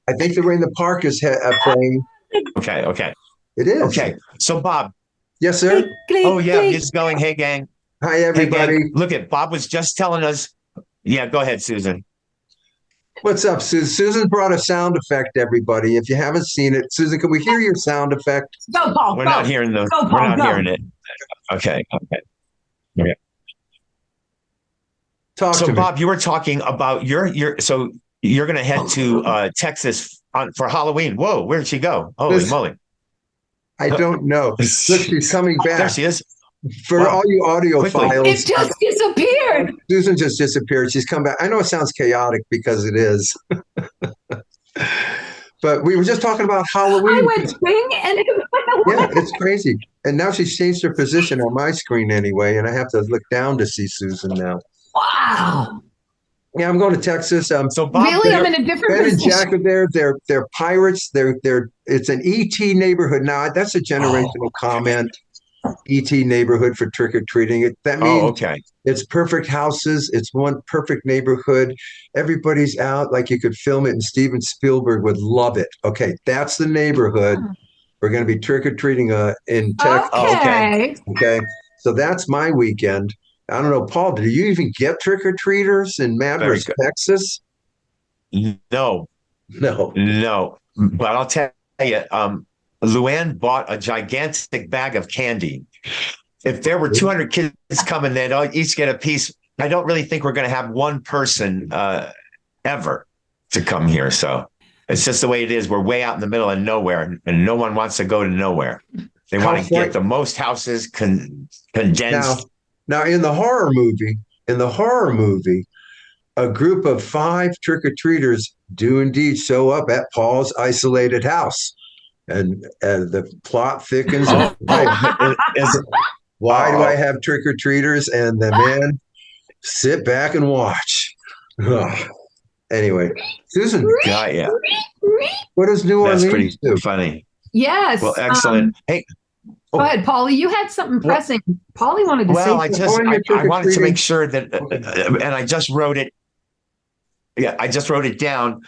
I think the Rain in the Park is playing. Okay. It is. Okay. So, Bob. Yes, sir. Oh, yeah. Music's going. Hey, gang. Hi, everybody. Hey, gang. Look at Bob was just telling us. Yeah, go ahead, Susan. What's up, Susan? Susan brought a sound effect, everybody. If you haven't seen it, Susan, can we hear your sound effect? Go, Paul. We're not hearing those. We're not hearing it. Okay. Talk to me. Bob, you were talking about so you're going to head to Texas for Halloween. Whoa, where'd she go? Holy moly. I don't know. Look, she's coming back. There she is. For all you audio files. It just disappeared. Susan just disappeared. She's come back. I know it sounds chaotic because it is. But we were just talking about Halloween. I went swing and it went away. Yeah, it's crazy. And now she's changed her position on my screen anyway, and I have to look down to see Susan now. Wow. Yeah, I'm going to Texas. So Bob, really, I'm in a different Ben position. and Jack are there. They're pirates. It's an ET neighborhood. Now, that's a generational comment. ET neighborhood for trick-or-treating. That means it's perfect houses. It's one perfect neighborhood. Everybody's out like you could film it, and Steven Spielberg would love it. Okay, that's the neighborhood. We're going to be trick-or-treating in Texas. Okay. So that's my weekend. I don't know, Paul, do you even get trick-or-treaters in Madras, Texas? No. But I'll tell you, Luann bought a gigantic bag of candy. If there were 200 kids coming, they'd all each get a piece. I don't really think we're going to have one person ever to come here. So it's just the way it is. We're way out in the middle of nowhere, and no one wants to go to nowhere. They want to get the most houses condensed. Now, in the horror movie, a group of 5 trick-or-treaters do indeed show up at Paul's isolated house. And the plot thickens. Why do I have trick-or-treaters? And the man sit back and watch. Anyway, Susan. Yeah. What does New Orleans do? That's pretty funny. Yes. Well, excellent. Hey. Go ahead, Paulie. You had something pressing. Paulie wanted to say something. I wanted to make sure that, and I just wrote it. Yeah, I just wrote it down.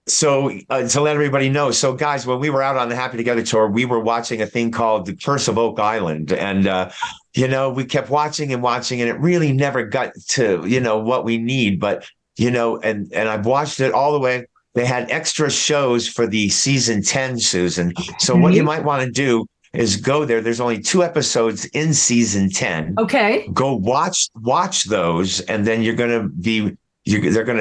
So to let everybody know. So guys, when we were out on the Happy Together tour, we were watching a thing called The Curse of Oak Island. And, we kept watching, and it really never got to, what we need. But, and I've watched it all the way. They had extra shows for the season 10, Susan. So what you might want to do is go there. There's only 2 episodes in season 10. Okay. Go watch those, and then they're going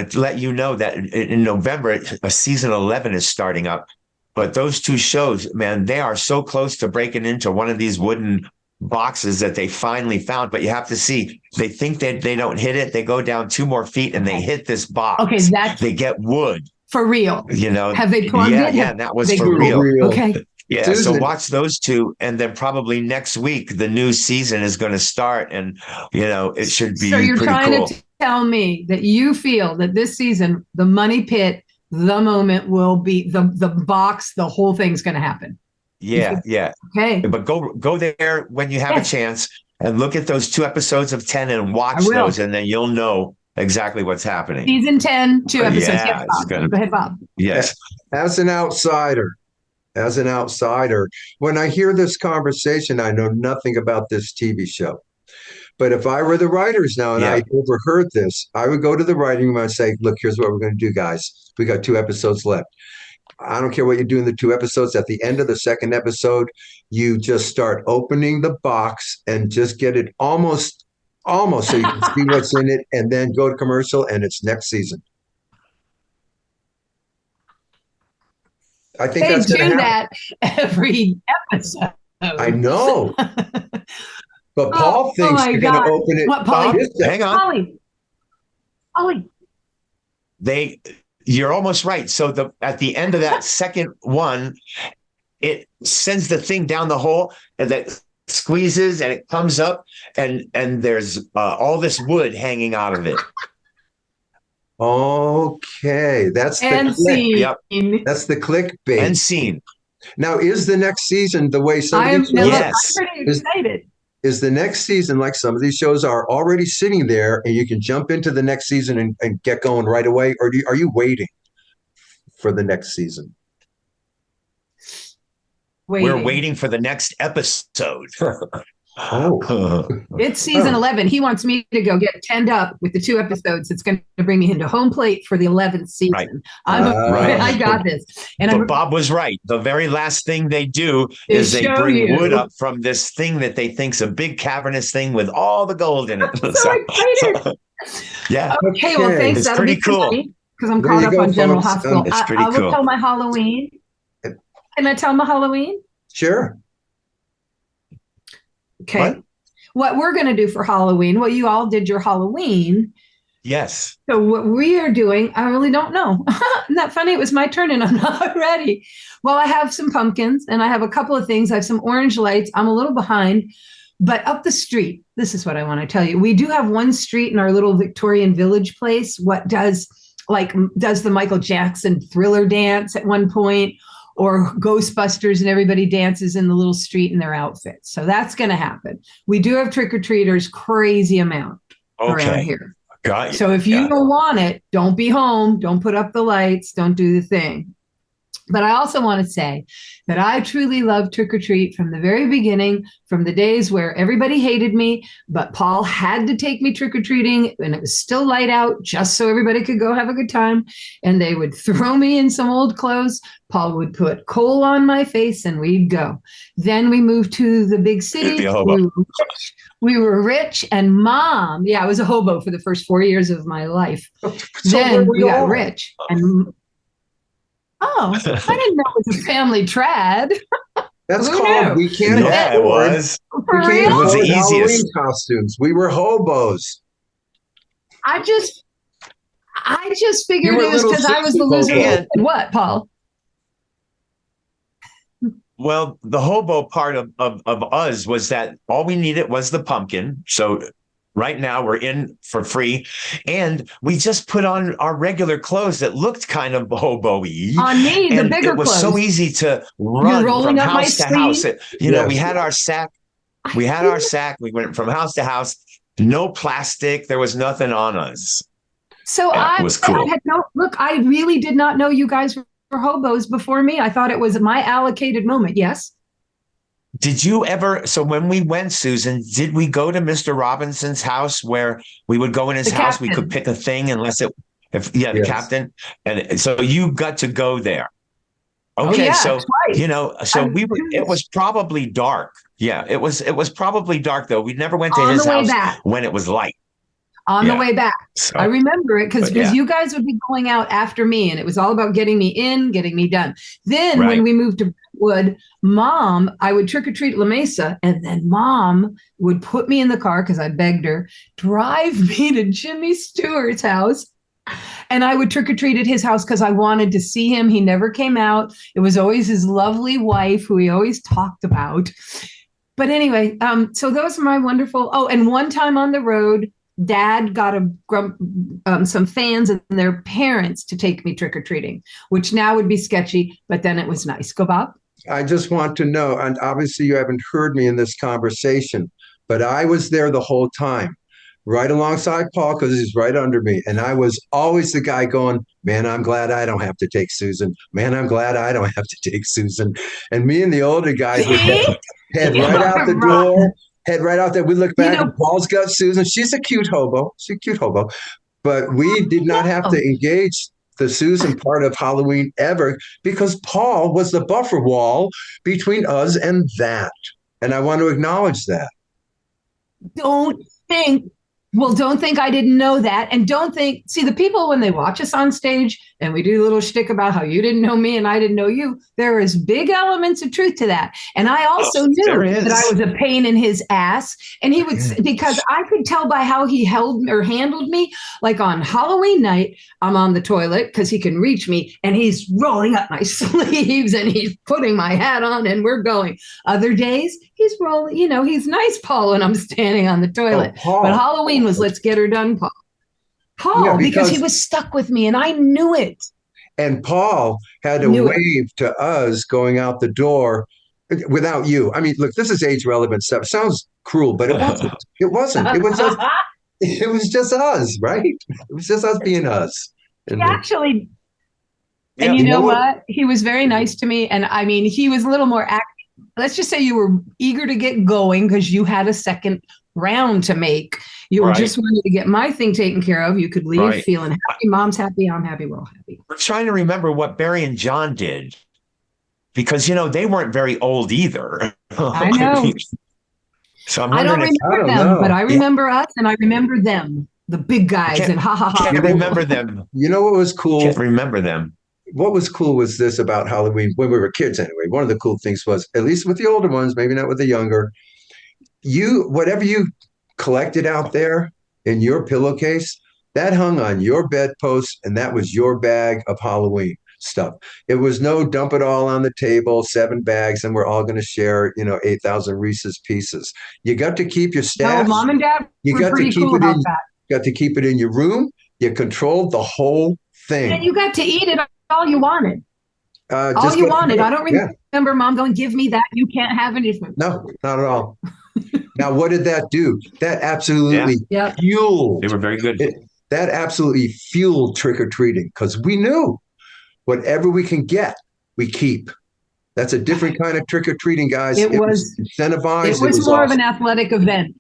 to let you know that in November, a season 11 is starting up. But those 2 shows, man, they are so close to breaking into one of these wooden boxes that they finally found. But you have to see, they think that they don't hit it. They go down 2 more feet and they hit this box. Okay, they get wood. For real. Have they plugged it? Yeah, that was for real. Okay. Yeah, Susan. So watch those 2, and then probably next week the new season is going to start, and it should be. So you're trying to tell me that you feel that this season, the money pit, the moment will be the box, the whole thing's going to happen. Yeah. Okay. But go there when you have a chance and look at those 2 episodes of 10 and watch those, and then you'll know exactly what's happening. Season 10, 2 episodes. Yeah, Go ahead, Bob. Yes. As an outsider, when I hear this conversation, I know nothing about this TV show. But if I were the writers now and I overheard this, I would go to the writing room and say, look, here's what we're going to do, guys. We got 2 episodes left. I don't care what you do in the 2 episodes. At the end of the 2nd episode, you just start opening the box and just get it almost so you can see what's in it, and then go to commercial, and it's next season. I think they that's do that every episode. I know. But Paul thinks you're going to open it. What, Paulie? Hang on. Paulie. You're almost right. So at the end of that second one, it sends the thing down the hole, and that squeezes, and it comes up, and there's all this wood hanging out of it. Okay, that's the click. Yep. That's the clickbait. And scene. Now, is the next season the way some of these shows? Yes. I'm pretty excited. Is the next season like some of these shows are already sitting there, and you can jump into the next season and get going right away, or are you waiting for the next season? We're waiting for the next episode. It's season 11. He wants me to go get 10'd up with the 2 episodes. It's going to bring me into home plate for the 11th season. Right. I got this. But Bob was right. The very last thing they do is they bring wood up from this thing that they think's a big cavernous thing with all the gold in it. I'm so excited. Yeah. Okay. Well, thanks. It's pretty cool. Because I'm caught up on General Hospital. It's pretty cool. I will tell my Halloween. Can I tell my Halloween? Sure. Okay. What we're going to do for Halloween, well, you all did your Halloween. Yes. So what we are doing, I really don't know. Isn't that funny? It was my turn and I'm not ready. Well, I have some pumpkins and I have a couple of things. I have some orange lights. I'm a little behind, but up the street, this is what I want to tell you. We do have one street in our little Victorian village place. Does the Michael Jackson Thriller dance at one point, or Ghostbusters, and everybody dances in the little street in their outfits. So that's going to happen. We do have trick-or-treaters, crazy amount around here. Got you. So if you don't want it, don't be home. Don't put up the lights. Don't do the thing. But I also want to say that I truly love trick-or-treat from the very beginning, from the days where everybody hated me, but Paul had to take me trick-or-treating and it was still light out just so everybody could go have a good time. And they would throw me in some old clothes. Paul would put coal on my face and we'd go. Then we moved to the big city. We were rich, and Mom, I was a hobo for the first 4 years of my life. Then we got rich and I didn't know it was a family trad. That's called we can't afford. It was. We can't afford Halloween costumes. We were hobos. I just figured it was because I was the loser. What, Paul? Well, the hobo part of us was that all we needed was the pumpkin. So right now we're in for free. And we just put on our regular clothes that looked kind of hobo-y. On me, the bigger clothes. It was so easy to run from house to house. We had our sack. We had our sack. We went from house to house. No plastic. There was nothing on us. So it was cool. I really did not know you guys were hobos before me. I thought it was my allocated moment. Yes. Did you ever, so when we went, Susan, did we go to Mr. Robinson's house where we would go in his house? We could pick a thing the captain. And so you got to go there. Okay. It was probably dark. Yeah. It was probably dark though. We never went to his house when it was light. On the way back. So, I remember it because you guys would be going out after me and it was all about getting me in, getting me done. Then when we moved to Wood, I would trick-or-treat La Mesa, and then Mom would put me in the car because I begged her, drive me to Jimmy Stewart's house. And I would trick-or-treat at his house because I wanted to see him. He never came out. It was always his lovely wife who he always talked about. But anyway, so those are my wonderful. Oh, and one time on the road, Dad got some fans and their parents to take me trick-or-treating, which now would be sketchy, but then it was nice. Go, Bob. I just want to know, and obviously you haven't heard me in this conversation, but I was there the whole time, right alongside Paul, because he's right under me. And I was always the guy going, man, I'm glad I don't have to take Susan. Man, I'm glad I don't have to take Susan. And me and the older guys would head right out the door. Head right out there. We look back and Paul's got Susan. She's a cute hobo. But we did not have to engage the Susan part of Halloween ever because Paul was the buffer wall between us and that. And I want to acknowledge that. Don't think I didn't know that. And see, the people, when they watch us on stage and we do a little shtick about how you didn't know me and I didn't know you, there is big elements of truth to that. And I also knew that I was a pain in his ass. And he would, because I could tell by how he handled me, like on Halloween night, I'm on the toilet because he can reach me and he's rolling up my sleeves and he's putting my hat on and we're going. Other days, he's rolling, he's nice, Paul, when I'm standing on the toilet. But Halloween was let's get her done, Paul, because he was stuck with me and I knew it. And Paul had to wave to us going out the door without you. I mean, look, this is age relevant stuff. It sounds cruel, but it wasn't. It wasn't. It was just us, right? It was just us being us. Actually, And you know what? He was very nice to me. And I mean, he was a little more active. Let's just say you were eager to get going because you had a second round to make. You were just wanting to get my thing taken care of. You could leave feeling happy. Mom's happy. I'm happy. We're all happy. We're trying to remember what Barry and John did because, they weren't very old either. I know. So I don't remember them, but I remember us and I remember them, the big guys and ha ha ha. I can't remember them. You know what was cool? Can't remember them. What was cool was this about Halloween when we were kids anyway. One of the cool things was, at least with the older ones, maybe not with the younger, whatever you collected out there in your pillowcase, that hung on your bedpost and that was your bag of Halloween stuff. It was no dump it all on the table, 7 bags, and we're all going to share, 8,000 Reese's Pieces. You got to keep your stash. No, Mom and Dad were pretty cool about that. You got to keep it in your room. You controlled the whole thing. And you got to eat it all you wanted. All you wanted. I don't remember Mom going, give me that. You can't have anything. No, not at all. Now, what did that do? That absolutely fueled. They were very good. That absolutely fueled trick-or-treating because we knew whatever we can get, we keep. That's a different kind of trick-or-treating, guys. It was incentivized. It was more awesome. Of an athletic event.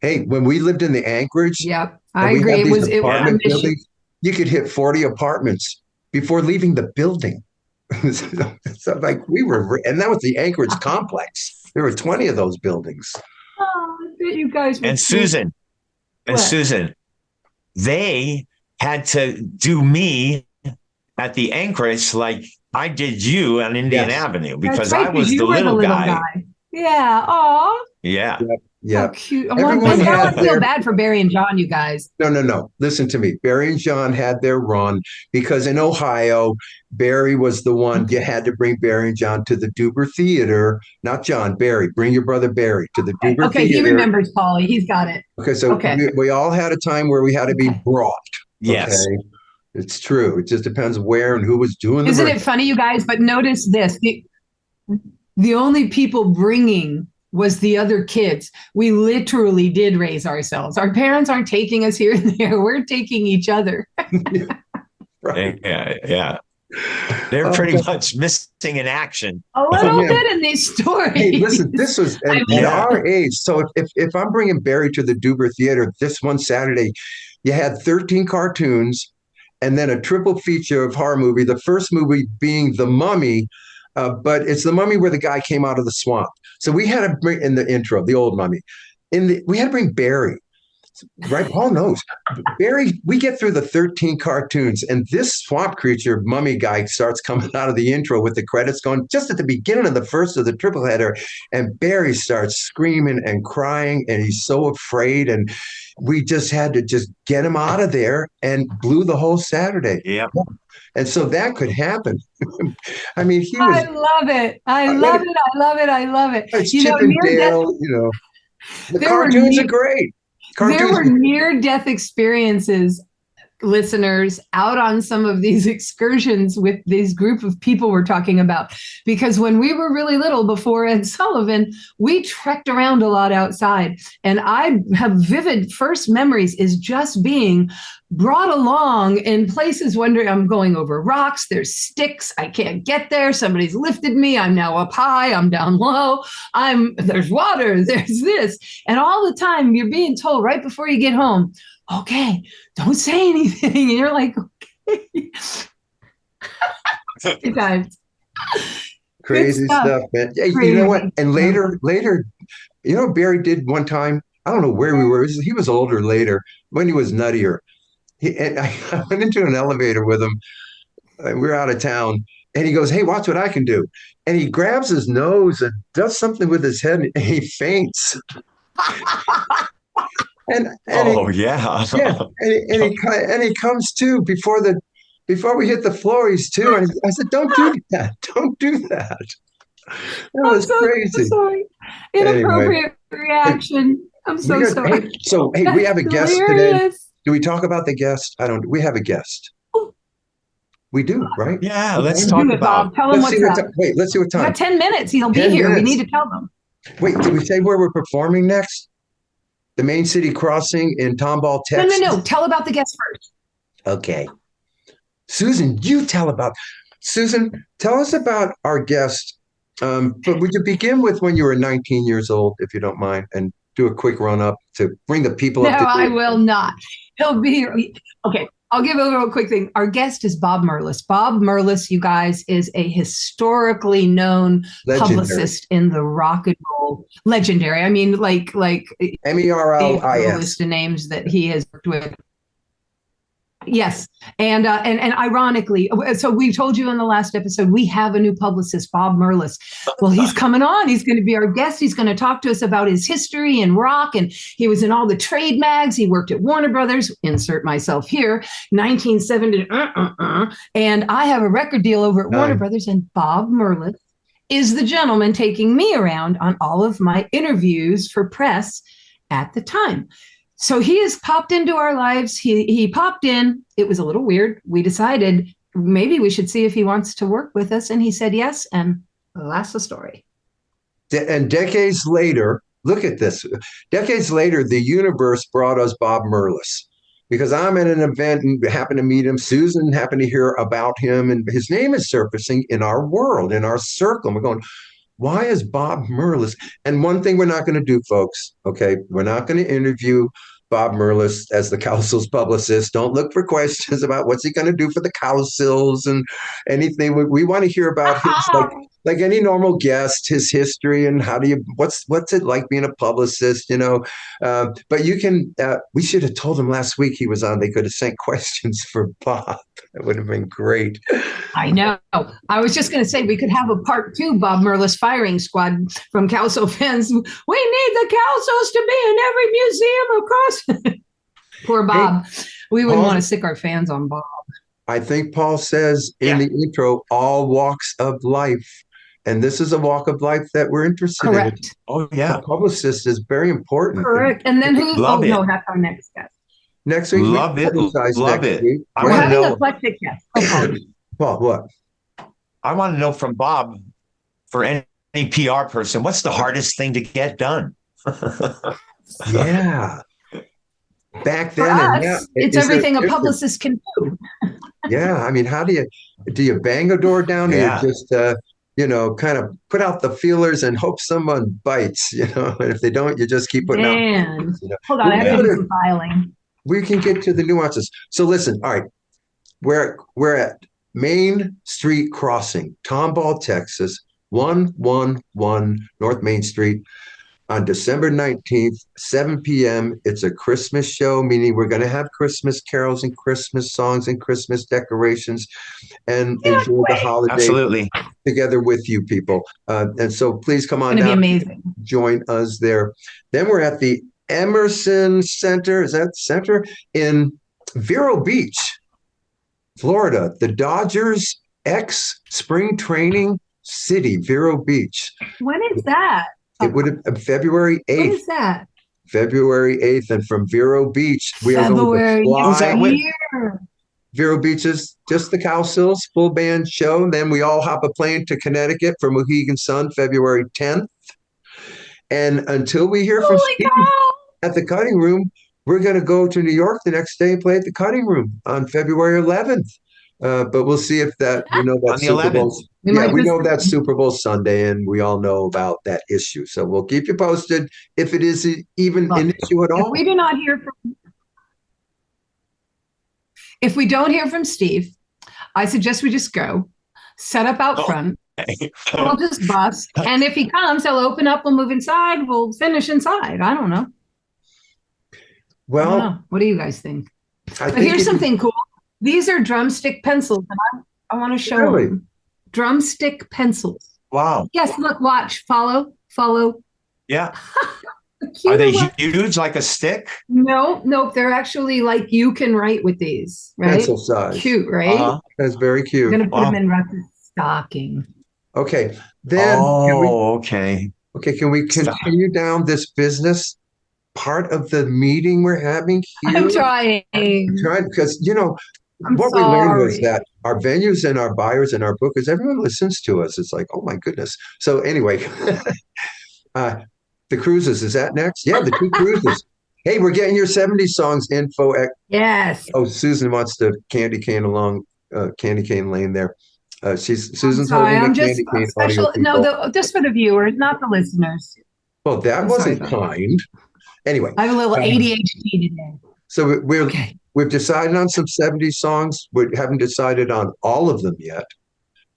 Hey, when we lived in the Anchorage, I agree. It was you could hit 40 apartments before leaving the building. So like we were, and that was the Anchorage complex. There were 20 of those buildings. Oh, I bet you guys were Susan, they had to do me at the Anchorage like I did you on Indian Avenue because I was the little guy. Yeah. Aw. Yeah. Yeah. How cute. I feel bad for Barry and John, you guys. No. Listen to me. Barry and John had their run because in Ohio, Barry was the one. You had to bring Barry and John to the Duber Theater. Not John, Barry. Bring your brother Barry to the Duber Theater. Okay, he remembers, Paulie. He's got it. Okay, so we all had a time where we had to be brought. Yes. Okay? It's true. It just depends where and who was doing it. Isn't it funny, you guys? But notice this. The only people bringing was the other kids. We literally did raise ourselves. Our parents aren't taking us here and there. We're taking each other. Right. Yeah. They're pretty much missing in action. A little bit in these stories. Hey, listen, this was at our age. So if I'm bringing Barry to the Duber Theater this one Saturday, you had 13 cartoons and then a triple feature of horror movie. The first movie being The Mummy, but it's The Mummy where the guy came out of the swamp. So we had to bring in the intro, the old Mummy. We had to bring Barry, right? Paul knows. Barry, we get through the 13 cartoons, and this swamp creature mummy guy starts coming out of the intro with the credits going just at the beginning of the first of the triple header, and Barry starts screaming and crying, and he's so afraid, and we just had to just get him out of there and blew the whole Saturday. Yeah. And so that could happen. I mean, he was. I love it. I love it. It's Chip and Dale, The cartoons are great. There were near-death experiences, listeners, out on some of these excursions with this group of people we're talking about. Because when we were really little, before Ed Sullivan, we trekked around a lot outside. And I have vivid first memories is just being brought along in places wondering, I'm going over rocks, there's sticks, I can't get there, somebody's lifted me, I'm now up high, I'm down low, there's water, there's this. And all the time you're being told right before you get home, okay, don't say anything. And you're like, okay. Good times. Crazy stuff, man. Hey, crazy. You know what? And later, Barry did one time, I don't know where we were. He was older later when he was nuttier. And I went into an elevator with him. We were out of town. And he goes, hey, watch what I can do. And he grabs his nose and does something with his head and he faints. And he comes to before we hit the floor. He's to, and I said, "Don't do that! Don't do that!" That was crazy. So sorry. Inappropriate reaction. I'm so sorry. Hey, we have a guest today. Do we talk about the guest? We have a guest. We do, right? Yeah, let's talk about. Tell him what's up. Wait, let's see what time. We got 10 minutes. He'll be here. We need to tell them. Wait, did we say where we're performing next? The Main City Crossing in Tomball, Texas. No. Tell about the guest first. Okay. Susan, you tell about. Susan, tell us about our guest. But would you begin with when you were 19 years old, if you don't mind, and do a quick run up to bring the people up to date? No, I will not. He'll be here. Okay. I'll give a little quick thing. Our guest is Bob Merlis. Bob Merlis, you guys, is a historically known publicist in the rock and roll. Legendary. I mean, like Merlis. List of names that he has worked with. Yes. And ironically, so we told you in the last episode, we have a new publicist, Bob Merlis. Well, he's coming on. He's going to be our guest. He's going to talk to us about his history in rock. And he was in all the trade mags. He worked at Warner Brothers, insert myself here, 1970. And I have a record deal over at Warner Brothers. And Bob Merlis is the gentleman taking me around on all of my interviews for press at the time. So he has popped into our lives. He popped in. It was a little weird. We decided maybe we should see if he wants to work with us. And he said yes. And that's the story. And decades later, look at this. Decades later, the universe brought us Bob Merlis. Because I'm at an event and happened to meet him. Susan happened to hear about him. And his name is surfacing in our world, in our circle. And we're going, why is Bob Merlis? And one thing we're not going to do, folks, okay, we're not going to interview Bob Merlis as the Cowsills publicist. Don't look for questions about what's he going to do for the Cowsills and anything. We want to hear about his, like any normal guest, his history and what's it like being a publicist, you know. But you can, we should have told him last week he was on. They could have sent questions for Bob. That would have been great. I know. I was just going to say we could have a part 2 Bob Merlis firing squad from Cowsill fans. We need the Cowsills to be in every museum across. Poor Bob. We wouldn't want to sick our fans on Bob. I think Paul says in the intro, all walks of life. And this is a walk of life that we're interested in. Oh, yeah. A publicist is very important. Correct. And then who? No, that's our next guest. Next week, love it. We're having a eclectic guest. Paul, what? I want to know from Bob, for any PR person, what's the hardest thing to get done? Yeah. Back then, and now, it's everything a publicist can do. Yeah, I mean, how do you bang a door down, or you just kind of put out the feelers and hope someone bites, and if they don't, you just keep putting out. Hold on, I have to do some filing. We can get to the nuances. So listen, all right, we're at Main Street Crossing, Tomball, Texas, 111 North Main Street on December 19th, 7 p.m. It's a Christmas show, meaning we're going to have Christmas carols and Christmas songs and Christmas decorations and enjoy the holiday together with you people. And so please come on down. It's going to be amazing. Join us there. Then we're at the Emerson Center. Is that center? In Vero Beach, Florida. The Dodgers spring training city, Vero Beach. When is that? It would have been February 8th. When is that? February 8th. And from Vero Beach, we are going to fly. Vero Beach is just the Cowsills full band show. Then we all hop a plane to Connecticut for Mohegan Sun, February 10th. And until we hear from Steve at the Cutting Room, we're going to go to New York the next day and play at the Cutting Room on February 11th. But we'll see if that, that's Super Bowl. Yeah, we know that's Super Bowl Sunday, and we all know about that issue. So we'll keep you posted if it is even an issue at all. If we do not hear if we don't hear from Steve, I suggest we just go, set up out front. We'll just bust. And if he comes, he'll open up, we'll move inside, we'll finish inside. I don't know. Well, what do you guys think? But here's something cool. These are drumstick pencils, and I want to show them. Drumstick pencils. Wow. Yes, look, watch, follow. Yeah. Are they huge, like a stick? No, they're actually like you can write with these, right? Pencil size. Cute, right? That's very cute. I'm going to put them in Russ's stocking. Okay. Then okay. Okay, can we continue down this business part of the meeting we're having here? I'm trying because, we learned was that our venues and our buyers and our bookers, everyone listens to us. It's like, oh my goodness. So anyway, the cruises, is that next? Yeah, the 2 cruises. Hey, we're getting your 70s songs info. Yes. Oh, Susan wants to candy cane lane there. She's Susan's sorry, holding I'm the just candy cane special. audio people. No, just for the viewers, not the listeners. Well, that I'm wasn't sorry. kind. Anyway, I have a little ADHD today. So we've decided on some 70s songs. We haven't decided on all of them yet,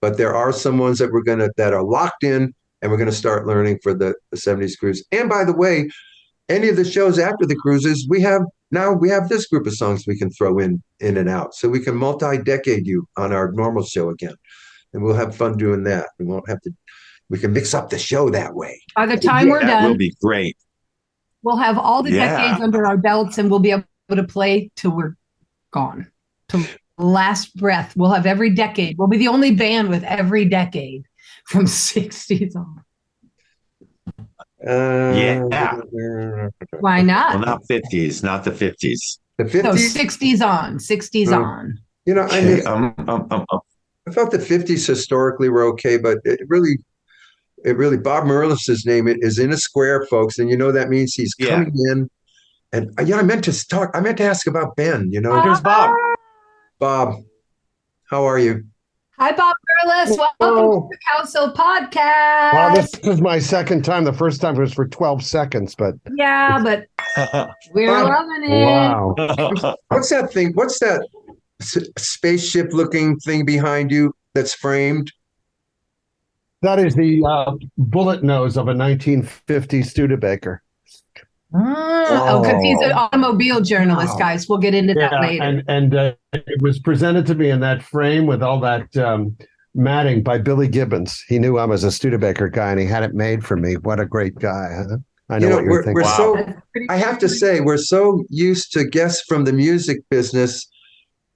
but there are some ones that that are locked in, and we're gonna start learning for the 70s cruise. And by the way, any of the shows after the cruises, we have this group of songs we can throw in and out, so we can multi-decade you on our normal show again, and we'll have fun doing that. We can mix up the show that way. By the time we're done, that will be great. We'll have all the decades under our belts, and we'll be able to play till we're gone, till last breath. We'll have every decade. We'll be the only band with every decade from 60s on. Why not? Well, not 50s, not the 50s. The 50s? No, 60s on, 60s on. You know, I thought the 50s historically were okay, but it really, Bob Merlis' name is in a square, folks. And that means he's coming in. And I meant to ask about Ben, Here's Bob. Bob, how are you? Hi, Bob Merlis. Welcome to the Cowsills podcast. Well, this is my second time. The first time was for 12 seconds, but but we're loving it. Wow. What's that thing? What's that spaceship looking thing behind you that's framed? That is the bullet nose of a 1950 Studebaker. Because he's an automobile journalist, guys. We'll get into that later. And it was presented to me in that frame with all that matting by Billy Gibbons. He knew I was a Studebaker guy, and he had it made for me. What a great guy, huh? I know what you're thinking. I have to say, we're so used to guests from the music business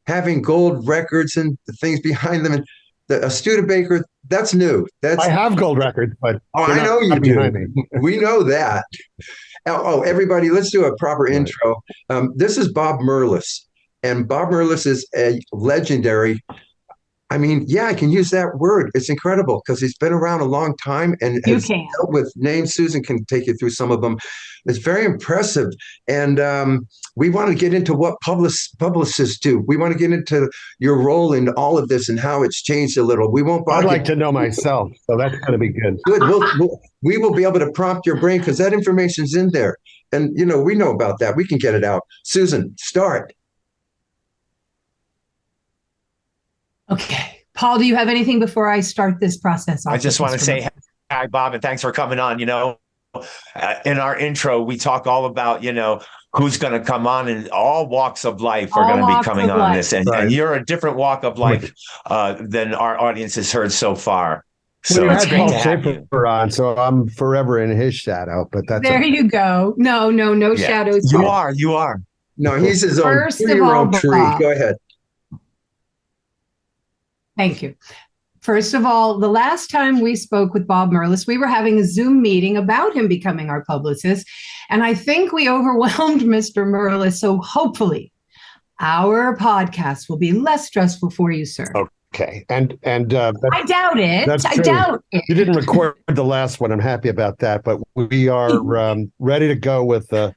having gold records and things behind them, and a Studebaker, that's new. I have gold records, but I know you do. We know that. Everybody, let's do a proper intro. This is Bob Merlis, and Bob Merlis is a legendary. I mean, I can use that word. It's incredible because he's been around a long time and has dealt with names. Susan can take you through some of them. It's very impressive. And we want to get into what publicists do. We want to get into your role in all of this and how it's changed a little. I'd like to know myself, so that's going to be good. Good. We will be able to prompt your brain because that information's in there. And, we know about that. We can get it out. Susan, start. Okay. Paul, do you have anything before I start this process? I just want to say hi, Bob, and thanks for coming on. In our intro, we talk all about, who's going to come on, and all walks of life are going to be coming on this. And you're a different walk of life than our audience has heard so far. So it's great to have you on. So I'm forever in his shadow, but that's you go. No shadows. You are. No, he's his own tree. Go ahead. Thank you. First of all, the last time we spoke with Bob Merlis, we were having a Zoom meeting about him becoming our publicist. And I think we overwhelmed Mr. Merlis. So hopefully our podcast will be less stressful for you, sir. Okay. And I doubt it. I doubt it. You didn't record the last one. I'm happy about that. But we are ready to go with the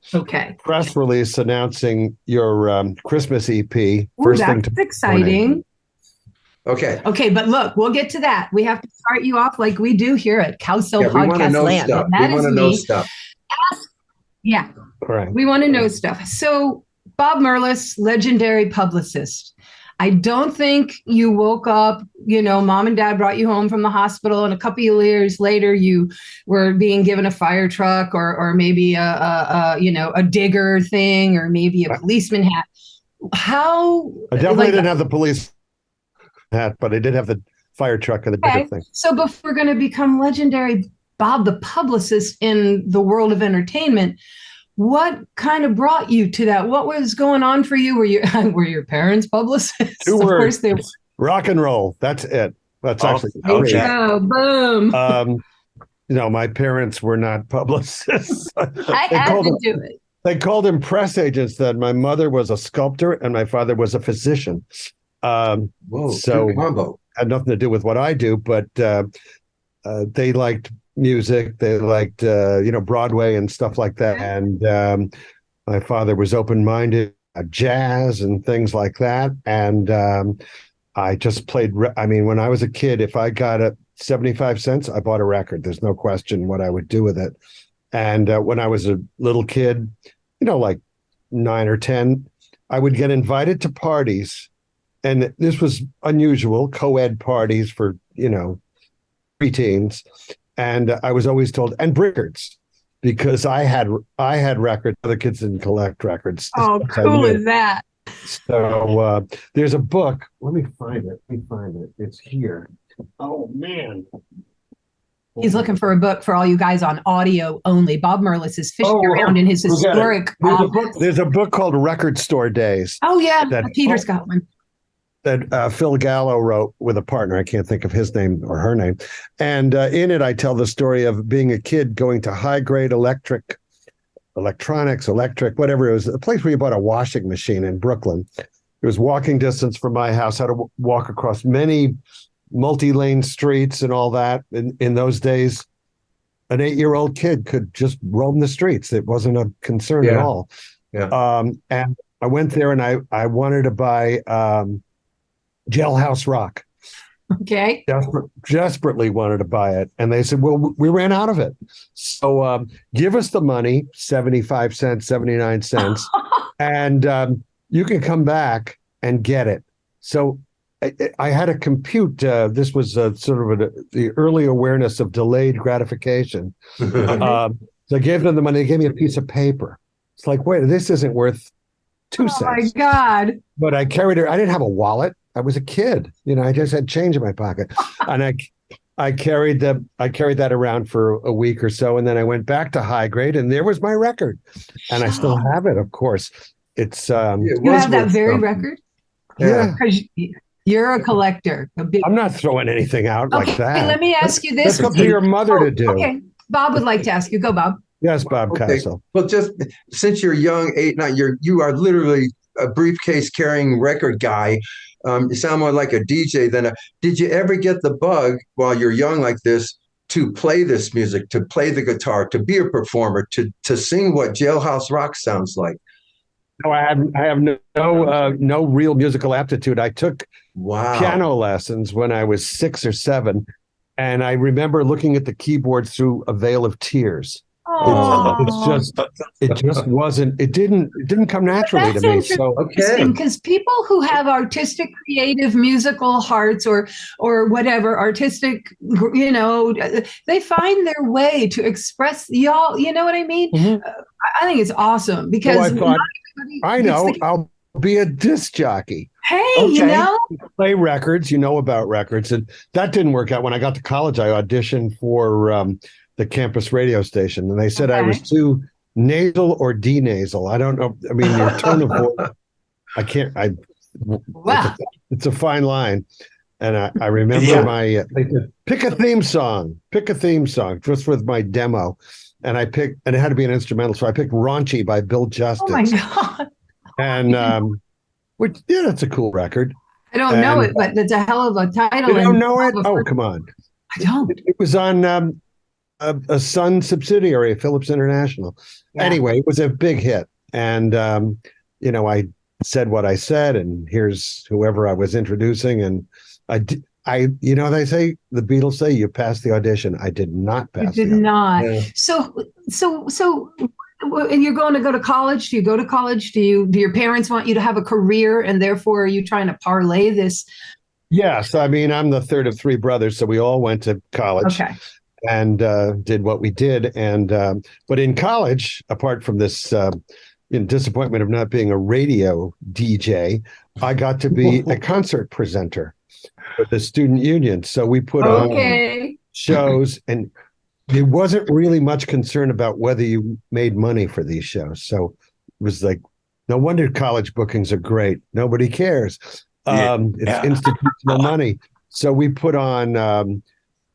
press release announcing your Christmas EP. First thing to exciting. Okay. Okay, but look, we'll get to that. We have to start you off like we do here at Cowsills Podcast Land. We want to know stuff. Correct. We want to know stuff. So, Bob Merlis, legendary publicist. I don't think you woke up, mom and dad brought you home from the hospital, and a couple of years later you were being given a fire truck or maybe a digger thing, or maybe a policeman hat. How? I definitely didn't have the police hat, but I did have the fire truck and the digger thing. So before going to become legendary Bob the publicist in the world of entertainment, what kind of brought you to that? What was going on for you? Were your parents publicists? Two words. They were rock and roll. That's it. That's actually boom. My parents were not publicists. I had to do it. They called them press agents. Then my mother was a sculptor and my father was a physician. So combo. Had nothing to do with what I do, but they liked music. They liked, Broadway and stuff like that. And my father was open-minded, jazz and things like that. And I just played. When I was a kid, if I got 75 cents, I bought a record. There's no question what I would do with it. And when I was a little kid, like 9 or 10, I would get invited to parties. And this was unusual, co-ed parties for, preteens. And I was always told, and records, because I had records. Other kids didn't collect records. Oh, cool is that? So there's a book. Let me find it. It's here. Oh, man. He's looking for a book for all you guys on audio only. Bob Merlis is fishing around in his historic office. There's a book called Record Store Days. Oh, yeah. Peter's got one. That Phil Gallo wrote with a partner. I can't think of his name or her name. And in it, I tell the story of being a kid going to high grade electric, whatever it was, a place where you bought a washing machine in Brooklyn. It was walking distance from my house. I had to walk across many multi-lane streets and all that. In those days, an 8-year-old kid could just roam the streets. It wasn't a concern at all. Yeah. And I went there and I wanted to buy Jailhouse Rock. Okay. Desperately wanted to buy it. And they said, well, we ran out of it. So give us the money, 75 cents, 79 cents, and you can come back and get it. So I had to compute. This was sort of the early awareness of delayed gratification. So I gave them the money. They gave me a piece of paper. It's like, wait, this isn't worth 2 cents. Oh, my God. But I carried it. I didn't have a wallet. I was a kid, I just had change in my pocket, and I carried that around for a week or so, and then I went back to high grade, and there was my record, and I still have it. Of course, it's you have that very record. Yeah, because you're a collector. I'm not throwing anything out like that. Let me ask you this: that's up to your mother to do. Okay, Bob would like to ask you. Go, Bob. Yes, Bob Cowsill. Well, just since you're young, 8, 9, you are literally a briefcase carrying record guy. You sound more like a DJ than did you ever get the bug while you're young like this to play this music, to play the guitar, to be a performer, to sing what Jailhouse Rock sounds like? No, I have no real musical aptitude. I took piano lessons when I was 6 or 7, and I remember looking at the keyboard through a veil of tears. It just wasn't. It didn't come naturally to me. So because people who have artistic, creative, musical hearts or whatever artistic, they find their way to express y'all. You know what I mean? Mm-hmm. I think it's awesome because I know I'll be a disc jockey. Hey, play records. About records, and that didn't work out. When I got to college, I auditioned for the campus radio station, and they said I was too nasal or denasal. I don't know. I mean, your tone of voice, I can't. It's a fine line. And I remember they said, pick a theme song just with my demo. And and it had to be an instrumental. So I picked Raunchy by Bill Justice. Oh my God. And, that's a cool record. I don't know it, but it's a hell of a title. You don't know it? Oh, come on. I don't. It was on a Sun subsidiary of Philips International. Yeah. Anyway, it was a big hit. And, I said what I said, and here's whoever I was introducing. And they say, the Beatles say, you passed the audition. I did not pass. You did not. Yeah. So, and you're going to go to college? Do you go to college? Do your parents want you to have a career, and therefore are you trying to parlay this? Yes. I mean, I'm the third of 3 brothers, so we all went to college. Okay. And did what we did. And but in college, apart from this disappointment of not being a radio DJ, I got to be a concert presenter for the student union. So we put on shows, and there wasn't really much concern about whether you made money for these shows. So it was like, no wonder college bookings are great. Nobody cares. It's institutional money. So we put on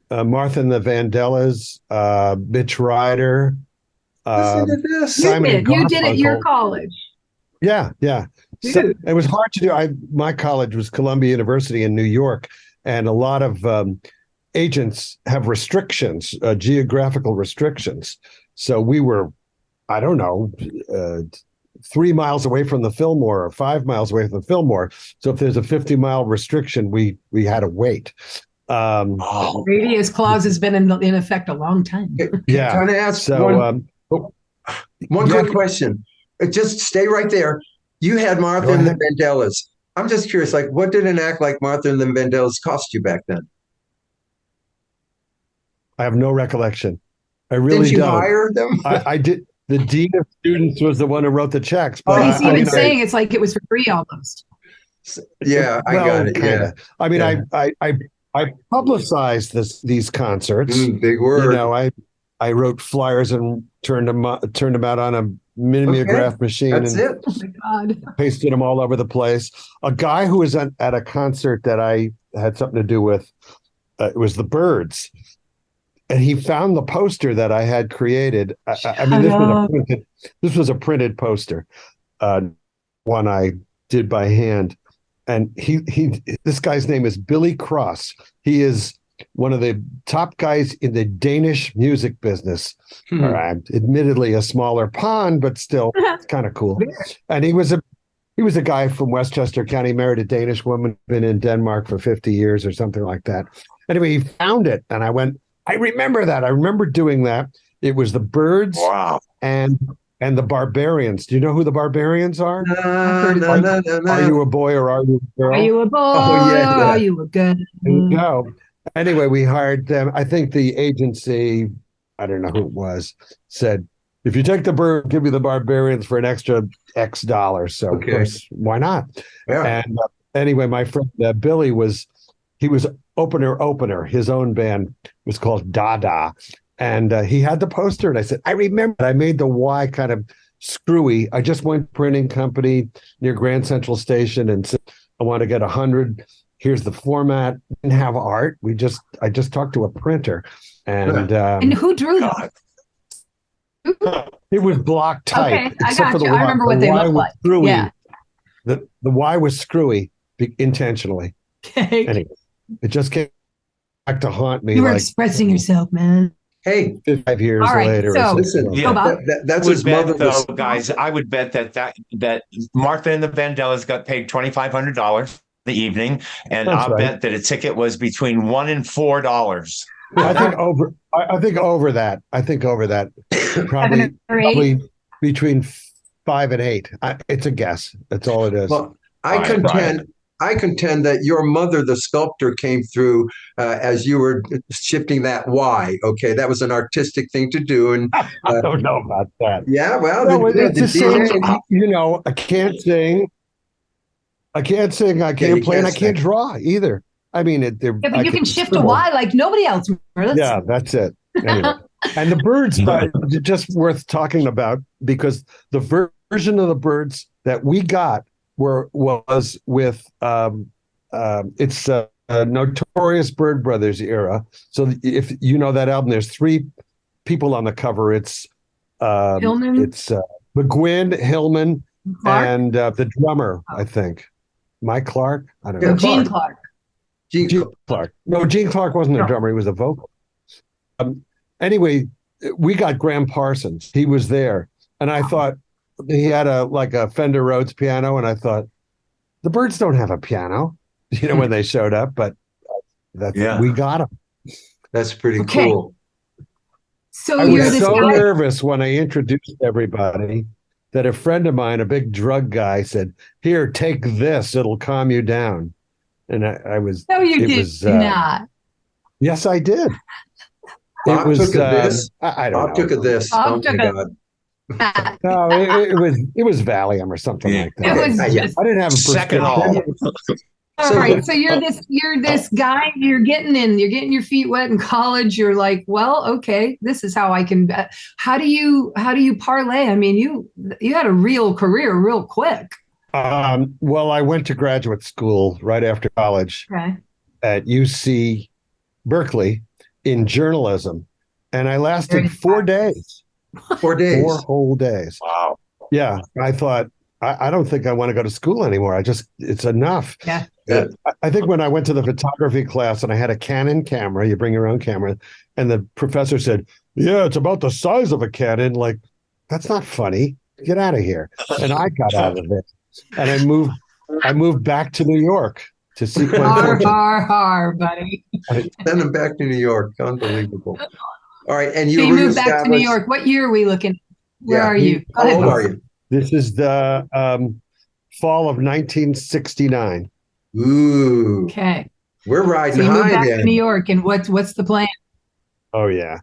Martha and the Vandellas, Mitch Ryder. Simon you did at your college. Yeah. So it was hard to do. My college was Columbia University in New York, and a lot of agents have restrictions, geographical restrictions. So we were, 3 miles away from the Fillmore or 5 miles away from the Fillmore. So if there's a 50-mile restriction, we had to wait. Radius clause has been in effect a long time. Yeah. Trying to ask one quick question. Just stay right there. You had Martha and the Vandellas. I'm just curious, like, what did an act like Martha and the Vandellas cost you back then? I have no recollection. I really Did you don't. hire them? I did. The dean of students was the one who wrote the checks. But he's even saying it's like it was for free almost. Yeah, I got it. Kinda. Yeah. I mean, I publicized these concerts. Big word. You know, I wrote flyers and turned them out on a mimeograph machine. That's it. Oh my God. Pasted them all over the place. A guy who was at a concert that I had something to do with, it was the Byrds. And he found the poster that I had created. I mean, this was a printed poster, one I did by hand. And this guy's name is Billy Cross. He is one of the top guys in the Danish music business. Admittedly a smaller pond, but still kind of cool. And he was a guy from Westchester County, married a Danish woman, been in Denmark for 50 years or something like that. Anyway, he found it, and I went, I remember that. I remember doing that. It was the Byrds and the Barbarians. Do you know who the Barbarians are? No. Are you a boy or are you a girl? Are you a boy or are you a girl? No. Anyway, we hired them. I think the agency, I don't know who it was, said, if you take the Byrds, give me the Barbarians for an extra X dollars. So, of course, why not? Yeah. And anyway, my friend Billy was opener. His own band was called Dada. And he had the poster. And I said, I remember. I made the Y kind of screwy. I just went to a printing company near Grand Central Station and said, I want to get 100. Here's the format. Didn't have art. I just talked to a printer. And who drew that? It was block type. Okay, I got you. I remember what they looked like. Screwy. Yeah. The Y was screwy intentionally. Okay. Anyway, it just came back to haunt me. You were expressing yourself, man. Hey, 5 years later. So, listen, that's his mother. Though, guys, I would bet that Martha and the Vandellas got paid $2,500 the evening, and I'll bet that a ticket was between $1 and $4. I think over that. Probably between 5 and 8. It's a guess. That's all it is. Well, I contend that your mother, the sculptor, came through as you were shifting that Y. Okay, that was an artistic thing to do, and I don't know about that. Yeah, well, it's the same. You know, I can't sing. I can't play, and I can't draw either. I mean, but you can shift a Y like nobody else. Yeah, that's it. Anyway. And the Byrds, just worth talking about, because the version of the Byrds that we got was with it's a Notorious Byrd Brothers era. So if you know that album, there's 3 people on the cover. It's McGuinn, Hillman, Clark? and the drummer, I think. Mike Clark? I don't know. Gene Clark. Gene Clark. No, Gene Clark wasn't a drummer. He was a vocal. Anyway, we got Graham Parsons. He was there. And I thought he had a Fender Rhodes piano. And I thought, the Byrds don't have a piano, when they showed up. But we got them. That's pretty cool. So I was so nervous when I introduced everybody that a friend of mine, a big drug guy, said, "Here, take this. It'll calm you down." And I was. No, you did not. Yes, I did. Bob took a this. I don't know. Bob took a this. Bob oh my God. No, it was Valium or something like that. I didn't have a second all. All right, so you're this guy. You're getting your feet wet in college. You're like, well, okay, this is how I can. How do you parlay? I mean, you had a real career real quick. Well, I went to graduate school right after college at UC Berkeley in journalism, and I lasted 4 days. 4 days. 4 whole days. Wow. Yeah, I thought, I don't think I want to go to school anymore. It's enough. Yeah. I think when I went to the photography class and I had a Canon camera, you bring your own camera, and the professor said, "Yeah, it's about the size of a Canon." Like, that's not funny. get out of here. And I got out of it. And I moved back to New York to seek my fortune. Har, buddy. Send him back to New York. Unbelievable. All right. And you moved back to New York. What year are we looking? Where are you? How old are you? This is the fall of 1969. Ooh. Okay. We're riding so you high moved back then. to New York, and what's the plan? Oh, yeah.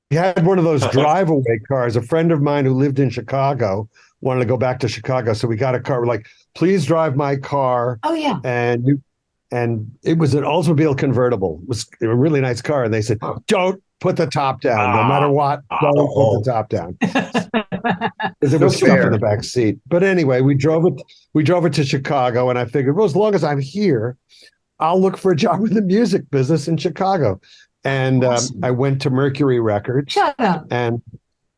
We had one of those drive-away cars. A friend of mine who lived in Chicago wanted to go back to Chicago, so we got a car. We're like, please drive my car. Oh, yeah. And it was an Oldsmobile convertible. It was a really nice car. And they said, don't put the top down. No matter what, don't put the top down. Because there was stuff in the back seat. But anyway, we drove it to Chicago, and I figured, well, as long as I'm here, I'll look for a job in the music business in Chicago. And I went to Mercury Records. Shut up. And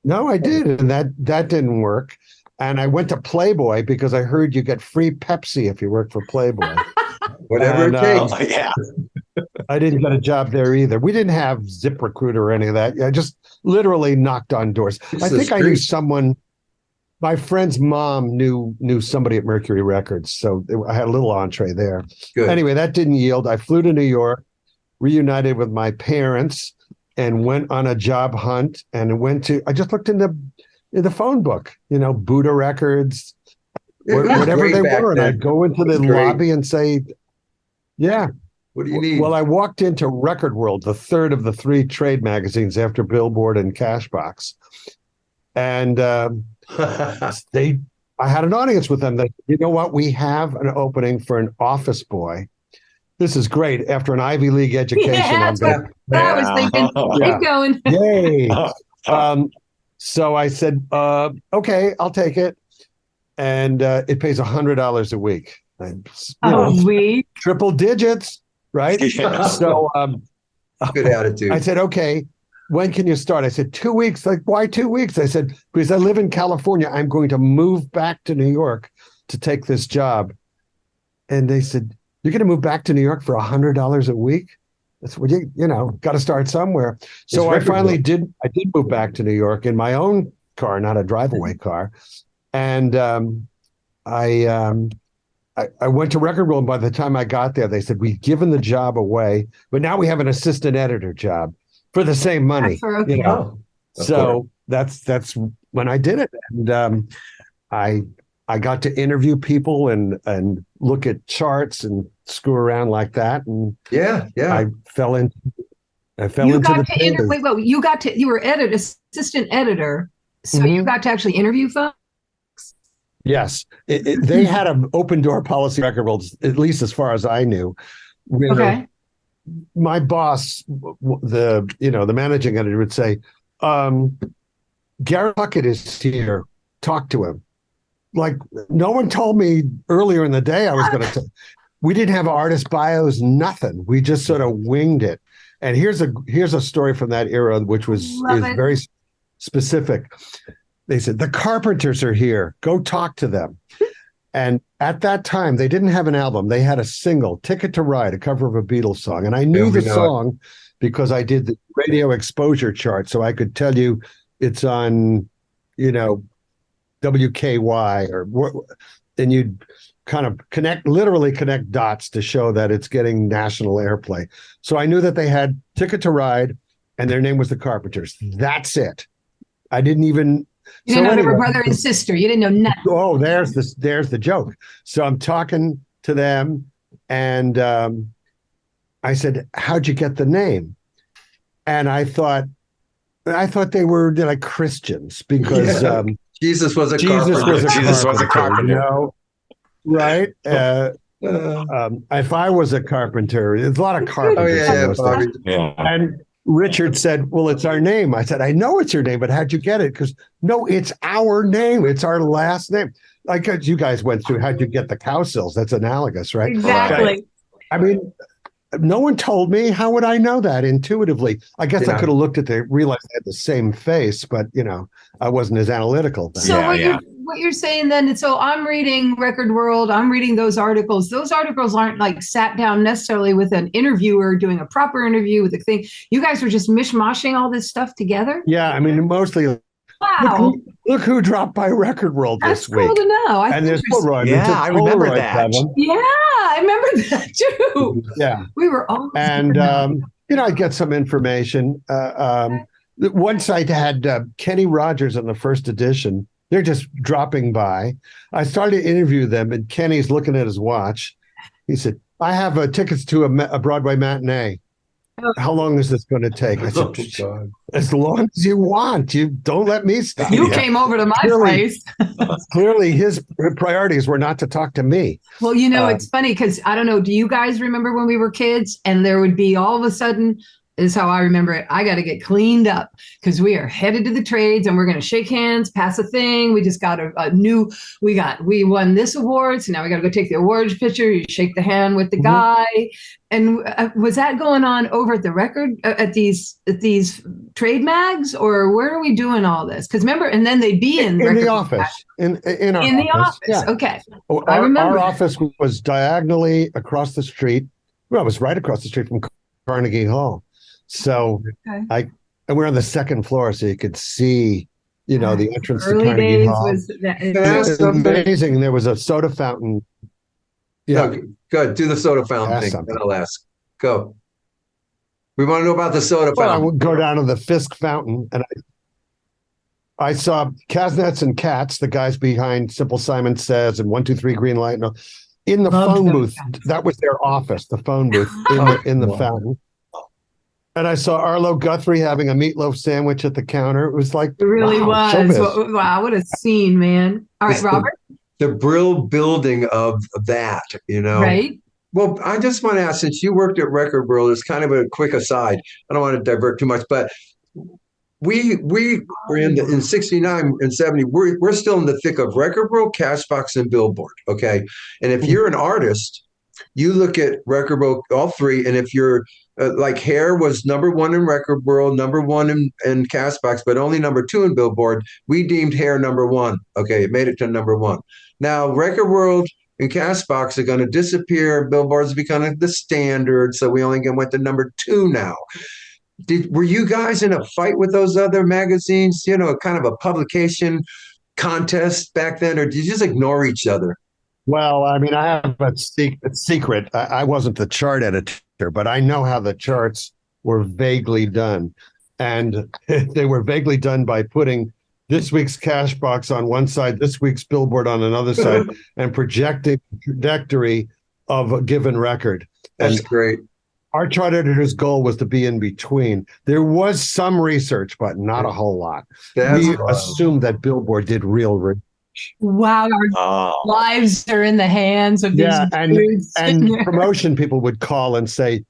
no, I did. And that didn't work. And I went to Playboy because I heard you get free Pepsi if you work for Playboy. Whatever it takes. Yeah. I didn't get a job there either. We didn't have ZipRecruiter or any of that. I just literally knocked on doors. I think I knew someone. My friend's mom knew somebody at Mercury Records, so I had a little entree there. Good. Anyway, that didn't yield. I flew to New York, reunited with my parents, and went on a job hunt. And I just looked in the phone book, Buddha Records, whatever they were, and I'd go into the lobby and say, "Yeah, what do you need?" Well, I walked into Record World, the third of the three trade magazines after Billboard and Cashbox, and I had an audience with them. That, you know what, we have an opening for an office boy. This is great. After an Ivy League education, I was thinking. Keep going. Yay! So I said, "Okay, I'll take it," and it pays $100 a week. A week, triple digits, right? Yeah. So, good attitude. I said, "Okay, when can you start?" I said, 2 weeks. Like, why 2 weeks? I said, because I live in California. I'm going to move back to New York to take this job. And they said, "You're going to move back to New York for $100 a week?" That's what got to start somewhere. So I finally did. I did move back to New York in my own car, not a drive-away car. And I went to Record World, and by the time I got there, they said, "We've given the job away, but now we have an assistant editor job for the same money." So that's when I did it, and I got to interview people and look at charts and screw around like that, and I fell into the you were assistant editor, so you got to actually interview folks. Yes, they had an open door policy, Record World, at least as far as I knew. Okay. My boss, the managing editor, would say, "Gary Puckett is here. Talk to him." Like, no one told me earlier in the day I was going to. We didn't have artist bios, nothing. We just sort of winged it. And here's a story from that era, which is very specific. They said, "The Carpenters are here. Go talk to them." And at that time, they didn't have an album. They had a single, "Ticket to Ride," a cover of a Beatles song. And I knew the song because I did the radio exposure chart. So I could tell you it's on, WKY and you'd kind of literally connect dots to show that it's getting national airplay. So I knew that they had "Ticket to Ride" and their name was the Carpenters. That's it. I didn't even... You didn't know they were brother and sister. You didn't know nothing. Oh, there's the joke. So I'm talking to them, and I said, "How'd you get the name?" And I thought they were like Christians because Jesus was a carpenter. Jesus was a carpenter. Right? If I was a carpenter, there's a lot of carpenters. And Richard said, "Well, it's our name." I said, "I know it's your name, but how'd you get it?" Because, "No, it's our name. It's our last name." Like you guys went through, how'd you get the Cowsills? That's analogous, right? Exactly. Right. I mean, no one told me. How would I know that intuitively? I guess I could have looked at realized they had the same face, but I wasn't as analytical then. So what you're saying then, so I'm reading Record World, I'm reading those articles. Those articles aren't like sat down necessarily with an interviewer doing a proper interview with a thing. You guys were just mishmashing all this stuff together? Yeah, I mean, mostly Wow. Look who dropped by Record World this week. That's cool to know. And there's Polaroid. Yeah, I remember that. Yeah, I remember that too. Yeah. We were all. And, I get some information. Once I had Kenny Rogers on the first edition. They're just dropping by. I started to interview them, and Kenny's looking at his watch. He said, I have tickets to a Broadway matinee. How long is this going to take? I said, as long as you want. You don't let me stop. You came over to my place. Clearly, his priorities were not to talk to me. Well, it's funny because I don't know. Do you guys remember when we were kids and there would be all of a sudden, this is how I remember it, I got to get cleaned up because we are headed to the trades and we're going to shake hands, pass a thing. We just got we won this award. So now we got to go take the awards picture. You shake the hand with the guy. And was that going on over at the record, at these trade mags, or where are we doing all this? Because remember, and then they'd be in the office. In the office. Yeah. Okay. I remember. Our office was diagonally across the street. Well, it was right across the street from Carnegie Hall. So and we're on the second floor, so you could see, the entrance to Carnegie Hall. It was amazing. There was a soda fountain. Yeah, no, good. Do the soda fountain thing, and I'll ask. Go. We want to know about the soda fountain. I would go down to the Fisk fountain, and I saw Kasnets and Katz, the guys behind Simple Simon Says and 1-2-3 Green Light, in the phone booth. That was their office, the phone booth in the fountain. And I saw Arlo Guthrie having a meatloaf sandwich at the counter. It was like, it really was. Wow, what a scene, man. All right, Robert. The Brill building of that, Right. Well, I just want to ask, since you worked at Record World, it's kind of a quick aside. I don't want to divert too much, but we were in 69 and 70. We're still in the thick of Record World, Cashbox, and Billboard. Okay. And if you're an artist, you look at Record World, all three. And if you're like Hair was number one in Record World, number one in Cashbox, but only number two in Billboard, we deemed Hair number one. Okay. It made it to number one. Now, Record World and Cashbox are going to disappear. Billboard's becoming the standard. So we only went to number two now. Were you guys in a fight with those other magazines, kind of a publication contest back then, or did you just ignore each other? Well, I mean, I have a secret. I wasn't the chart editor, but I know how the charts were vaguely done. And they were vaguely done by putting this week's Cashbox on one side, this week's Billboard on another side, and projecting the trajectory of a given record. That's great. Our chart editor's goal was to be in between. There was some research, but not a whole lot. We assumed that Billboard did real research. Wow, our lives are in the hands of these dudes. And promotion people would call and say,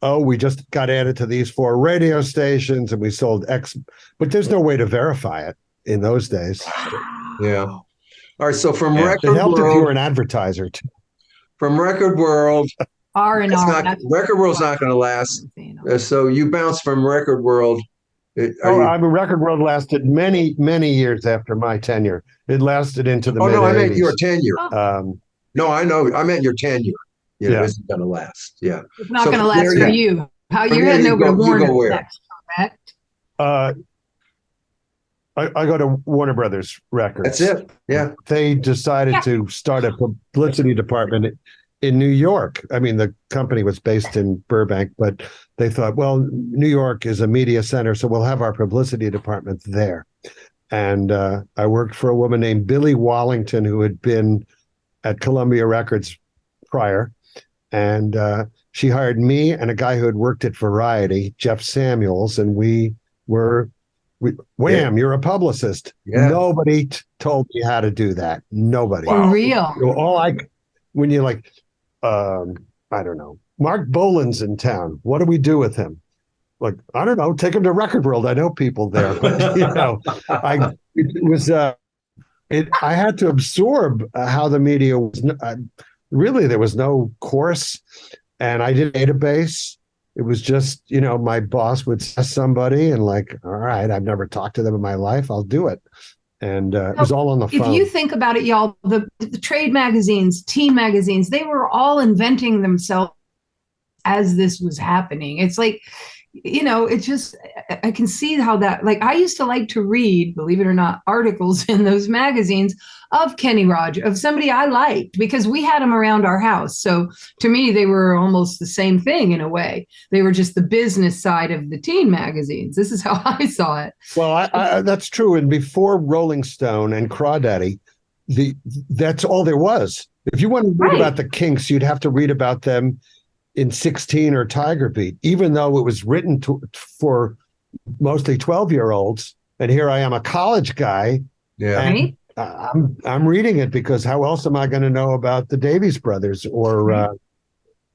oh, we just got added to these 4 radio stations and we sold X. But there's no way to verify it in those days. Yeah. All right, so from Record World. It helped World, if you were an advertiser, too. From Record World, Record World's not going to last. So you bounced from Record World. Record World lasted many, many years after my tenure. It lasted into the mid-80s. No, I meant your tenure. No, I know. I meant your tenure. It isn't going to last. Yeah. It's not going to last for you. How you're heading over to Warner next, correct? I go to Warner Brothers Records. That's it. Yeah. They decided to start a publicity department in New York. I mean, the company was based in Burbank, but they thought, well, New York is a media center, so we'll have our publicity department there. And I worked for a woman named Billie Wallington, who had been at Columbia Records prior. And she hired me and a guy who had worked at Variety, Jeff Samuels, and you're a publicist. Yeah. Nobody told me how to do that. Nobody. For real. When you're like, I don't know, Mark Boland's in town. What do we do with him? Like, I don't know, take him to Record World. I know people there, but I had to absorb how the media was. Really, there was no course, and I did a database. It was just, my boss would say somebody and like, all right, I've never talked to them in my life. I'll do it. And it was all on the phone. If you think about it, y'all, the trade magazines, teen magazines, they were all inventing themselves as this was happening. It's like, it just, I can see how that, like, I used to like to read, believe it or not, articles in those magazines of Kenny Rogers, of somebody I liked, because we had them around our house. So to me, they were almost the same thing in a way. They were just the business side of the teen magazines. This is how I saw it. Well, that's true. And before Rolling Stone and Crawdaddy, that's all there was. If you want to read about the Kinks, you'd have to read about them in 16 or Tiger Beat, even though it was written for mostly 12-year-olds. And here I am, a college guy. Yeah. Right? I'm reading it because how else am I going to know about the Davies Brothers or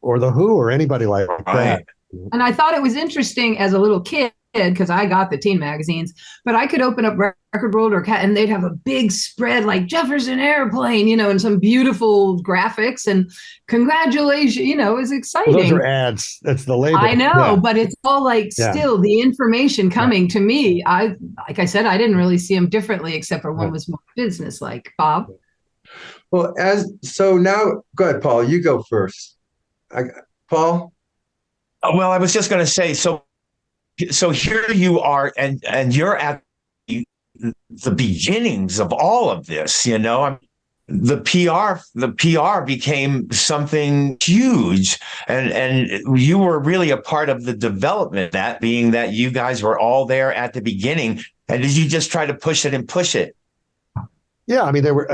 the Who or anybody like that? And I thought it was interesting as a little kid, because I got the teen magazines, but I could open up Record World and they'd have a big spread like Jefferson Airplane, and some beautiful graphics and congratulations, it was exciting. Well, those are ads. That's the label. I know, but it's all like still the information coming to me. Like I said, I didn't really see them differently, except for one was more business-like. Bob? Well, so now, go ahead, Paul. You go first. Paul? Well, I was just going to say, so here you are, and you're at the beginnings of all of this. The PR became something huge, and you were really a part of the development. That being that you guys were all there at the beginning, and did you just try to push it? Yeah, I mean, they were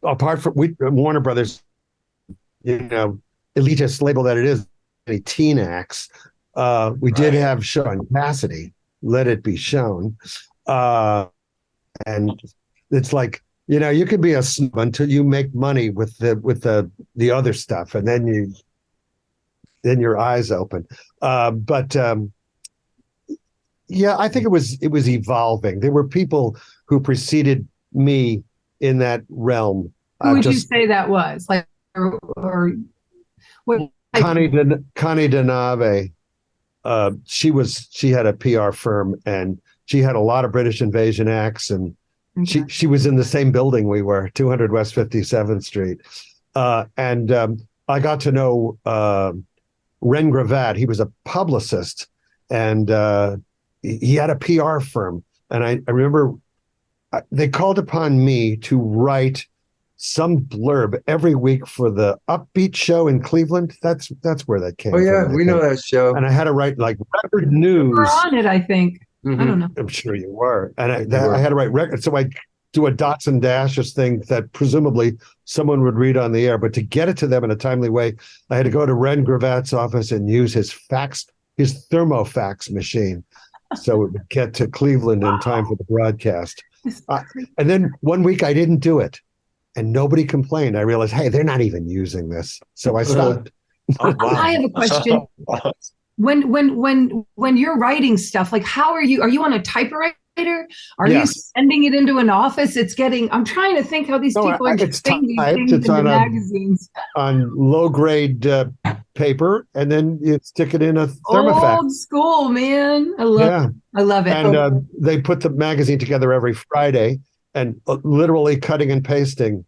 apart from Warner Brothers, elitist label that it is, any teen acts. We did have Sean Cassidy, Let It Be Shown. And it's like, you could be a snub until you make money with the other stuff, and then your eyes open. But I think it was evolving. There were people who preceded me in that realm. Who would you say that was? Like, or what? Connie DeNave. She had a PR firm, and she had a lot of British Invasion acts, and she was in the same building we were, 200 West 57th Street. And I got to know Ren Gravatt. He was a publicist, and he had a PR firm. And I remember they called upon me to write some blurb every week for the Upbeat show in Cleveland. That's where that came from. Oh yeah, we know that show. And I had to write like record news. We're on it, I think. Mm-hmm. I don't know. I'm sure you were. And I had to write records. So I do a dots and dashes thing that presumably someone would read on the air. But to get it to them in a timely way, I had to go to Ren Gravatt's office and use his thermofax machine, so it would get to Cleveland in time for the broadcast. And then one week I didn't do it, and nobody complained. I realized, hey, they're not even using this, so I stopped. Oh, wow. I have a question. When you're writing stuff, like, how are you on a typewriter? Are you sending it into an office? I'm trying to think how these people are getting these things into magazines. On low grade paper, and then you stick it in a thermofax. Old school, man. I love it. And they put the magazine together every Friday, and literally cutting and pasting,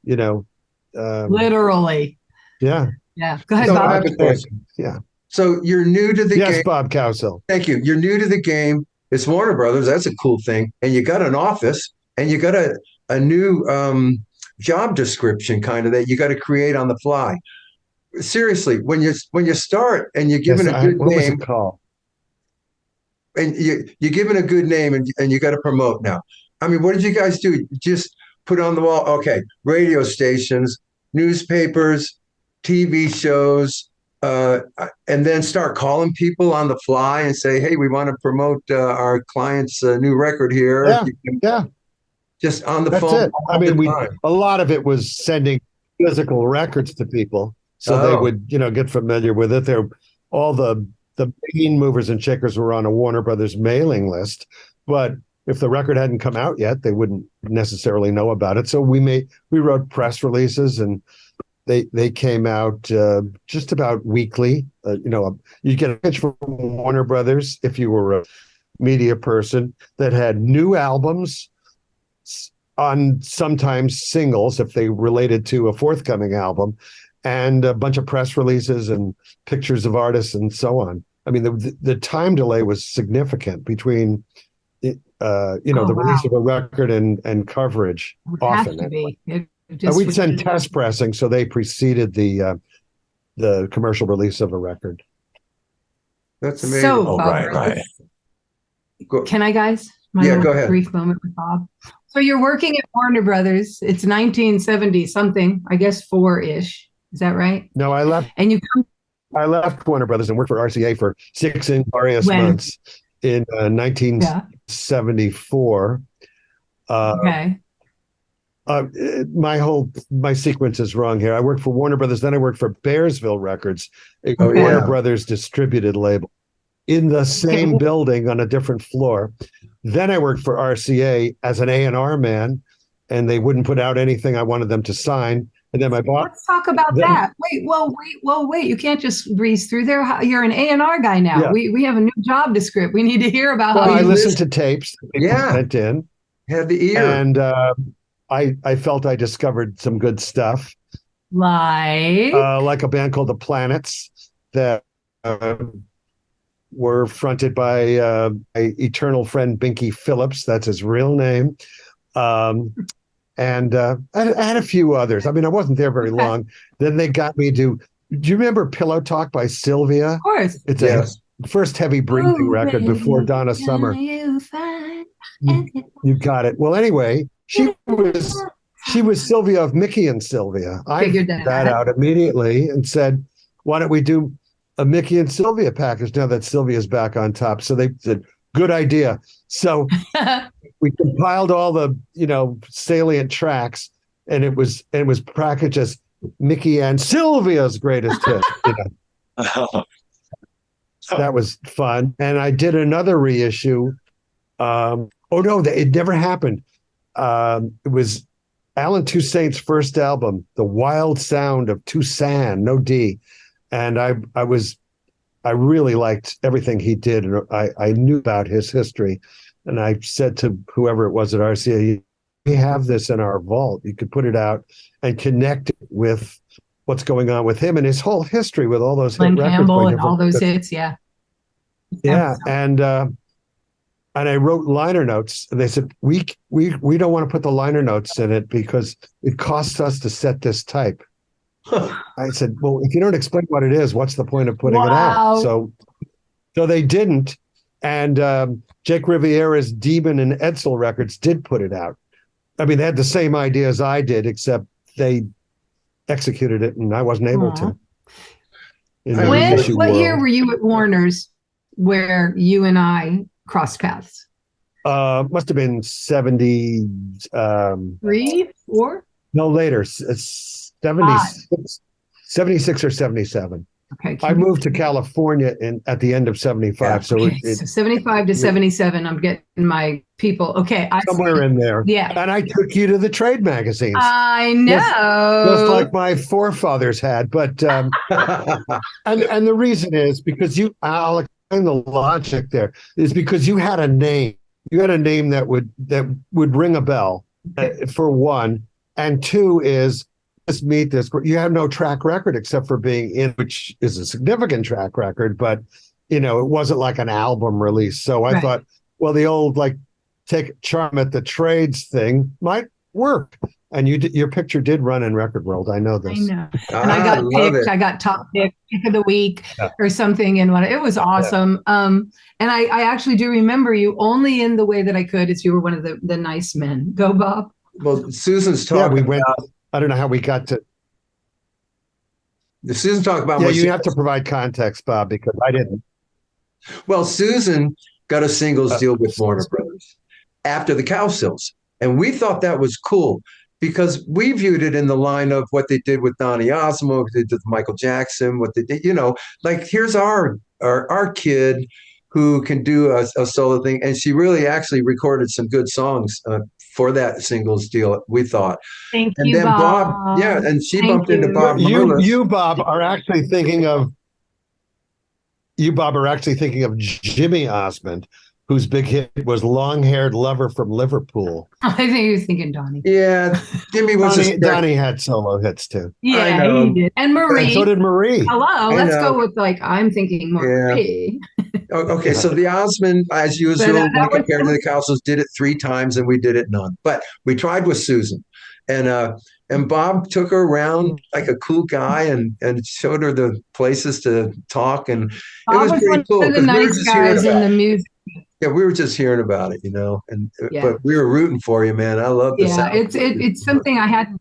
literally. Yeah. Yeah. Go ahead, Bob. I have a question. Yeah. So you're new to the game. Yes, Bob Cowsill. Thank you. You're new to the game. It's Warner Brothers. That's a cool thing. And you got an office, and you got a new job description kind of that you got to create on the fly. Seriously, when you start and you're given a good name, what was it called? And you're given a good name, and you got to promote now. I mean, what did you guys do? Just put on the wall, okay, radio stations, newspapers, TV shows, and then start calling people on the fly and say, hey, we want to promote our client's new record here. Yeah. Just on the phone. It. I mean, a lot of it was sending physical records to people so they would, get familiar with it. All the main movers and shakers were on a Warner Brothers mailing list, but if the record hadn't come out yet, they wouldn't necessarily know about it. So we wrote press releases, and they came out just about weekly. You get a pitch from Warner Brothers if you were a media person that had new albums, on sometimes singles if they related to a forthcoming album, and a bunch of press releases and pictures of artists and so on. I mean, the time delay was significant between, the release of a record and coverage. It often. Have to be. And we'd send test pressing, so they preceded the commercial release of a record. That's amazing. So, right. Can I, guys? Go ahead. Brief moment with Bob. So you're working at Warner Brothers. It's 1970 something, I guess 4-ish. Is that right? No, I left. And you come. I left Warner Brothers and worked for RCA for 6 glorious months in 1974. Okay. My sequence is wrong here. I worked for Warner Brothers, then I worked for Bearsville Records, a Warner Brothers distributed label, in the same building on a different floor. Then I worked for RCA as an A&R man, and they wouldn't put out anything I wanted them to sign. And then my boss. Let's talk about that. Wait! You can't just breeze through there. You're an A&R guy now. Yeah. We have a new job description. We need to hear about how I listened to tapes. Went in. Had the ear. And I felt I discovered some good stuff. Like a band called The Planets that were fronted by my eternal friend Binky Phillips. That's his real name. And I had a few others. I mean, I wasn't there very long. Then they got me to. Do you remember Pillow Talk by Sylvia? Of course. It's a first heavy breathing record before Donna Summer. You got it. Well, anyway, she was Sylvia of Mickey and Sylvia. I figured that out immediately and said, "Why don't we do a Mickey and Sylvia package now that Sylvia's back on top?" So they said, "Good idea." So we compiled all the, salient tracks, and it was packaged as Mickey and Sylvia's greatest hit. That was fun. And I did another reissue. It never happened. It was Alan Toussaint's first album, The Wild Sound of Toussaint, no D. And I really liked everything he did, and I knew about his history. And I said to whoever it was at RCA, "We have this in our vault. You could put it out and connect it with what's going on with him and his whole history with all those hit records." Campbell and all those hits, yeah. And I wrote liner notes, and they said, we don't want to put the liner notes in it because it costs us to set this type. I said, "Well, if you don't explain what it is, what's the point of putting it out?" So they didn't. And Jake Riviera's Demon and Edsel Records did put it out. I mean, they had the same idea as I did, except they executed it, and I wasn't able to. What year were you at Warner's where you and I crossed paths? Must have been 70. 3, 4? No, later. 76 or 77. Okay. I moved to California at the end of 75. So 75 to 77, I'm getting my people. Okay. Somewhere in there. Yeah. And I took you to the trade magazines. I know. Just like my forefathers had. But, and the reason is because I'll explain the logic there, is because you had a name. You had a name that would ring a bell, for one. And two is, meet this. You have no track record except for being in, which is a significant track record, but it wasn't like an album release. So I thought, well, the old take charm at the trades thing might work. And your picture did run in Record World. I know this. I know. And I got picked. I got top pick of the week or something, and it was awesome. Yeah. And I actually do remember you only in the way that I could, as you were one of the nice men. Go, Bob. Well, Susan's talking. Yeah, we went. I don't know how we got to. Susan talked about. Yeah, you have to provide context, Bob, because I didn't. Well, Susan got a singles deal with Warner Brothers after the Cowsills, and we thought that was cool because we viewed it in the line of what they did with Donny Osmo, what they did with Michael Jackson, what they did. Here's our kid who can do a solo thing, and she really actually recorded some good songs for that singles deal, we thought. Thank and you, then Bob. And she bumped into Bob Merlis. You, Bob, are actually thinking of Jimmy Osmond, whose big hit was Long-Haired Lover from Liverpool. I think he was thinking Donnie. Yeah, Jimmy was Donnie had solo hits too. Yeah, he did. And Marie. And so did Marie. Hello, let's go with I'm thinking Marie. Yeah. Okay, so the Osmond, as usual, when compared to the Cowsills, did it 3 times and we did it none. But we tried with Susan. And Bob took her around like a cool guy and showed her the places to talk. And Bob it was pretty cool. One of the nice guys in the music. Yeah, we were just hearing about it, but we were rooting for you, man. I love this. Yeah, it's something I had.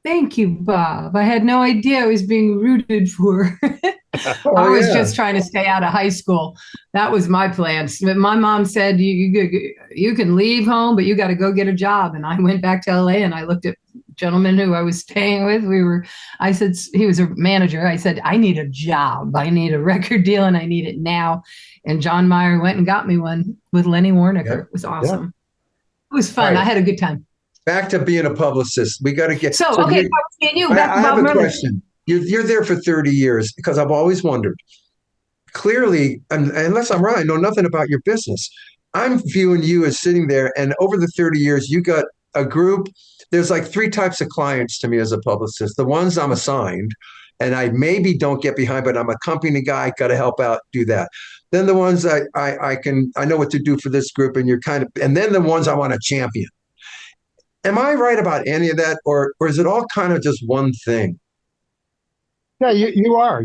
Thank you, Bob. I had no idea I was being rooted for. I was just trying to stay out of high school. That was my plan. My mom said, you can leave home, but you got to go get a job. And I went back to LA and I looked at gentleman who I was staying with. I said, he was a manager. I said, I need a job. I need a record deal and I need it now. And John Mayer went and got me one with Lenny Warnicker. Yeah. It was awesome. Yeah. It was fun. Right. I had a good time. Back to being a publicist. We got to get. So okay, I have a question. You're there for 30 years because I've always wondered. Clearly, unless I'm wrong, I know nothing about your business. I'm viewing you as sitting there, and over the 30 years, you got a group. There's like 3 types of clients to me as a publicist. The ones I'm assigned, and I maybe don't get behind, but I'm a company guy, got to help out, do that. Then the ones I know what to do for this group, and and then the ones I want to champion. Am I right about any of that, or is it all kind of just one thing? Yeah, you are.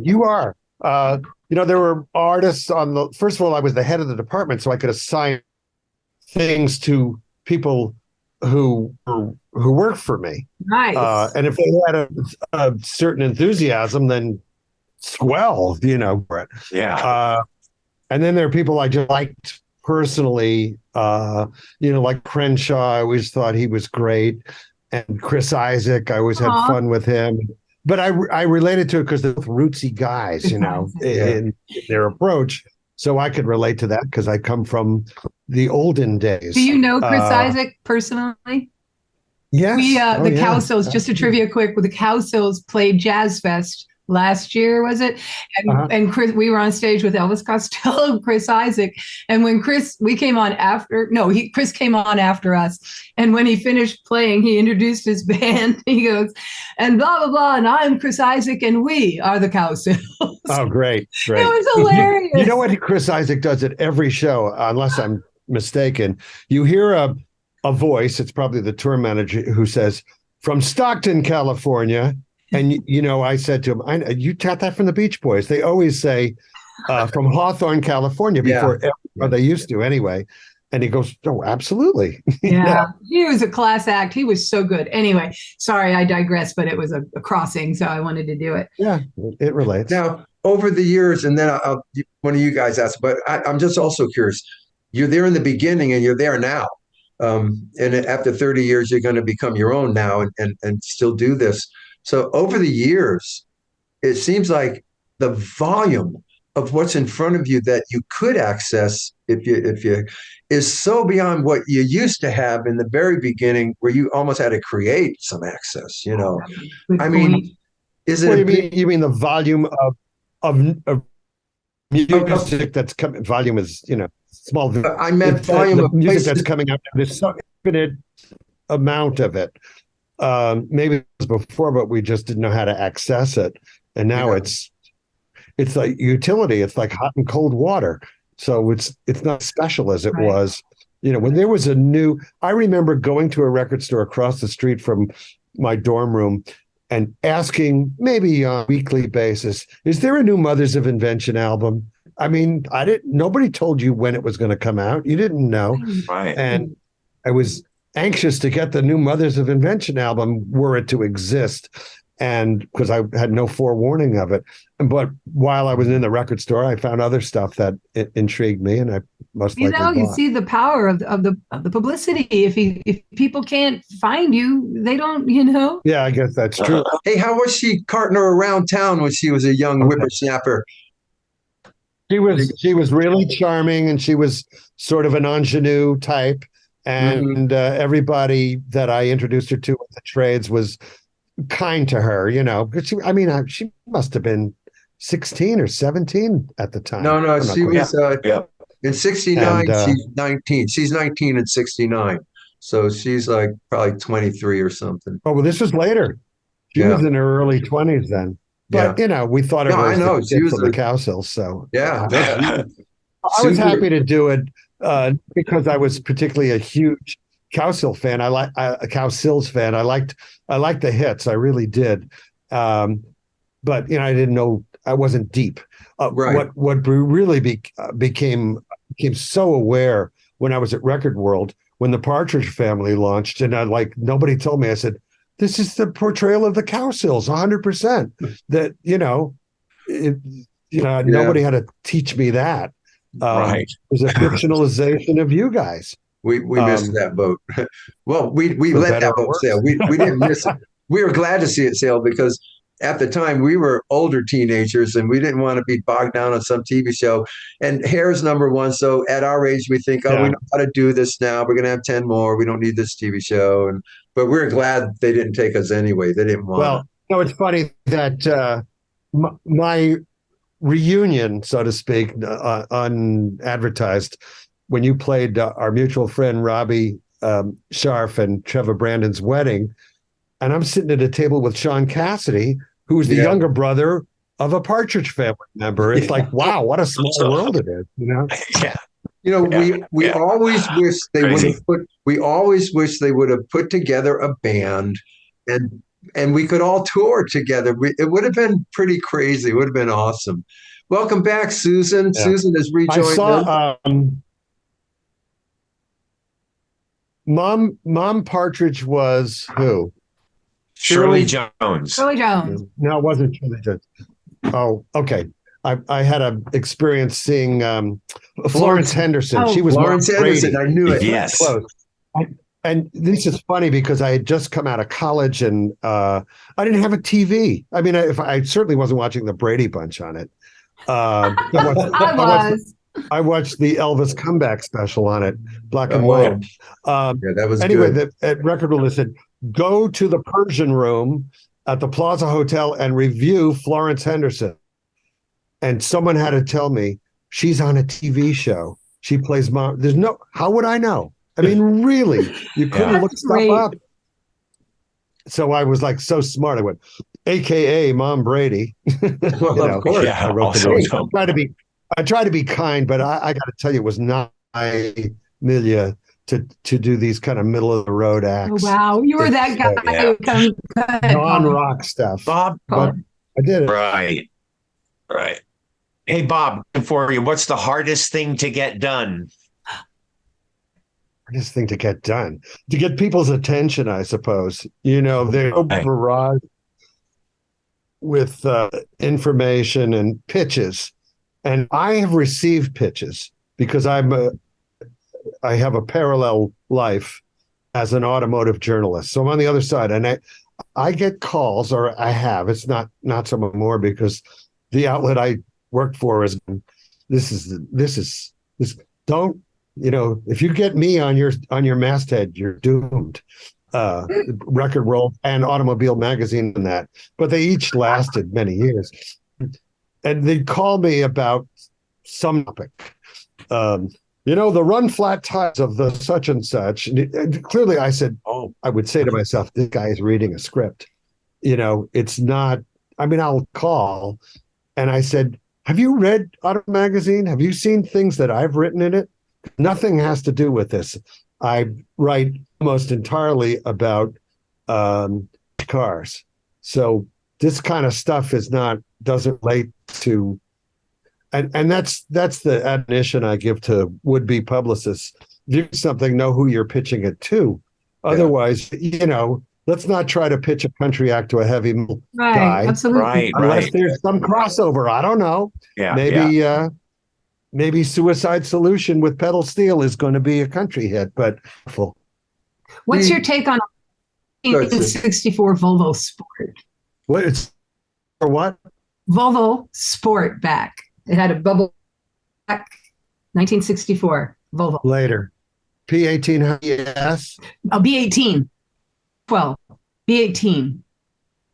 There were artists first of all, I was the head of the department, so I could assign things to people who worked for me. Nice. And if they had a certain enthusiasm, then swell, Brett. Yeah. And then there are people I just liked personally, like Crenshaw. I always thought he was great. And Chris Isaak, I always had fun with him. But I related to it because they're both rootsy guys, in their approach. So I could relate to that because I come from the olden days. Do you know Chris Isaak personally? Yes. The Cowsills, just a trivia quick, the Cowsills played Jazz Fest last year, was it? And Chris, we were on stage with Elvis Costello and Chris Isaak. And when Chris came on after us. And when he finished playing, he introduced his band. He goes, and blah, blah, blah. And I'm Chris Isaak and we are the Cowsills. Oh, great. It was hilarious. You know what Chris Isaak does at every show, unless I'm mistaken? You hear a voice, it's probably the tour manager, who says, from Stockton, California. And, I said to him, you got that from the Beach Boys. They always say from Hawthorne, California, before or they used to anyway. And he goes, oh, absolutely. Yeah, he was a class act. He was so good. Anyway, sorry, I digress, but it was a crossing, so I wanted to do it. Yeah, it relates. Now, over the years, and then one of you guys asked, but I'm just also curious. You're there in the beginning and you're there now. And after 30 years, you're going to become your own now and still do this. So over the years, it seems like the volume of what's in front of you that you could access if you is so beyond what you used to have in the very beginning, where you almost had to create some access. I mean, is it? You mean the volume of music that's coming? Volume is small. I meant volume of music that's coming out. There's so infinite amount of it. Maybe it was before, but we just didn't know how to access it. And now it's like utility. It's like hot and cold water. So it's not special as it was. When there was I remember going to a record store across the street from my dorm room and asking, maybe on a weekly basis, is there a new Mothers of Invention album? I mean, nobody told you when it was going to come out. You didn't know. Right. And I was anxious to get the new Mothers of Invention album were it to exist. And because I had no forewarning of it. But while I was in the record store, I found other stuff that intrigued me, and I most likely bought. You see the power of the publicity. If people can't find you, they don't. Yeah, I guess that's true. Hey, how was she carting her around town when she was a young whippersnapper? She was really charming, and she was sort of an ingenue type, and everybody that I introduced her to in the trades was kind to her, she must have been 16 or 17 at the time. No, she was In 69, she's 19. She's 19 in 69. So she's like probably 23 or something. Oh, well, this was later. She was in her early 20s then. But, we thought of her as the kid from the Cowsills. So, I was happy to do it because I was particularly a huge Cowsill fan. A Cowsills fan. I liked the hits. I really did. But, I didn't know, I wasn't deep. What really became so aware when I was at Record World, when the Partridge Family launched, and nobody told me. I said, this is the portrayal of the Cowsills, 100%. That nobody had to teach me that. It was a fictionalization of you guys. We missed that boat. Well, we let that boat sail. We didn't miss it. We were glad to see it sail because at the time we were older teenagers and we didn't want to be bogged down on some TV show. And hair's number one. So at our age, we think, we know how to do this now. We're going to have 10 more. We don't need this TV show. But we're glad they didn't take us anyway. They didn't want. Well, it's funny that my reunion, so to speak, unadvertised, when you played our mutual friend Robbie Sharf and Trevor Brandon's wedding, and I'm sitting at a table with Sean Cassidy, who's the younger brother of a Partridge Family member. It's like, wow, what a small world it is, We always wish they would have put together a band and we could all tour together. It would have been pretty crazy. It would have been awesome. Welcome back, Susan. Yeah. Susan has rejoined us. Mom Partridge was who? Shirley Jones. Shirley Jones. No, it wasn't Shirley Jones. Oh, okay. I had an experience seeing Florence Henderson. She was Florence Henderson. I knew it. Yes. Close. And this is funny because I had just come out of college and I didn't have a TV. I mean, I certainly wasn't watching the Brady Bunch on it. I watched the Elvis comeback special on it, black and white. That was anyway. Good. At Record Room, they said, go to the Persian Room at the Plaza Hotel and review Florence Henderson. And someone had to tell me she's on a TV show. She plays mom. How would I know? I mean, really, you couldn't look stuff up. So I was like so smart. I went, AKA Mom Brady. Of course. I wrote the I try to be kind, but I got to tell you, it was not my milieu to do these kind of middle of the road acts. Oh, wow, you were that guy. Non-rock stuff, Bob. But I did it. Right. Hey, Bob, for you, what's the hardest thing to get done? Hardest thing to get done? To get people's attention, I suppose. They're barrage with information and pitches. And I have received pitches because I have a parallel life as an automotive journalist. So I'm on the other side, and I get calls, or I have. It's not so much more because the outlet I work for is don't, if you get me on your masthead, you're doomed. Record World and Automobile Magazine and that, but they each lasted many years. And they'd call me about some topic. The run flat tires of the such and such. And clearly I said, I would say to myself, this guy is reading a script. It's not, I'll call. And I said, have you read Auto Magazine? Have you seen things that I've written in it? Nothing has to do with this. I write almost entirely about cars. So this kind of stuff doesn't relate to, and that's the admonition I give to would-be publicists. Do something, know who you're pitching it to. Otherwise, let's not try to pitch a country act to a heavy guy. Absolutely. Unless there's some crossover. I don't know. Maybe Suicide Solution with Pedal Steel is going to be a country hit, but what's your take on 1964 Volvo Sport? What? Volvo Sportback. It had a bubble back. 1964 Volvo. Later. P18, yes. B18. 12. B18.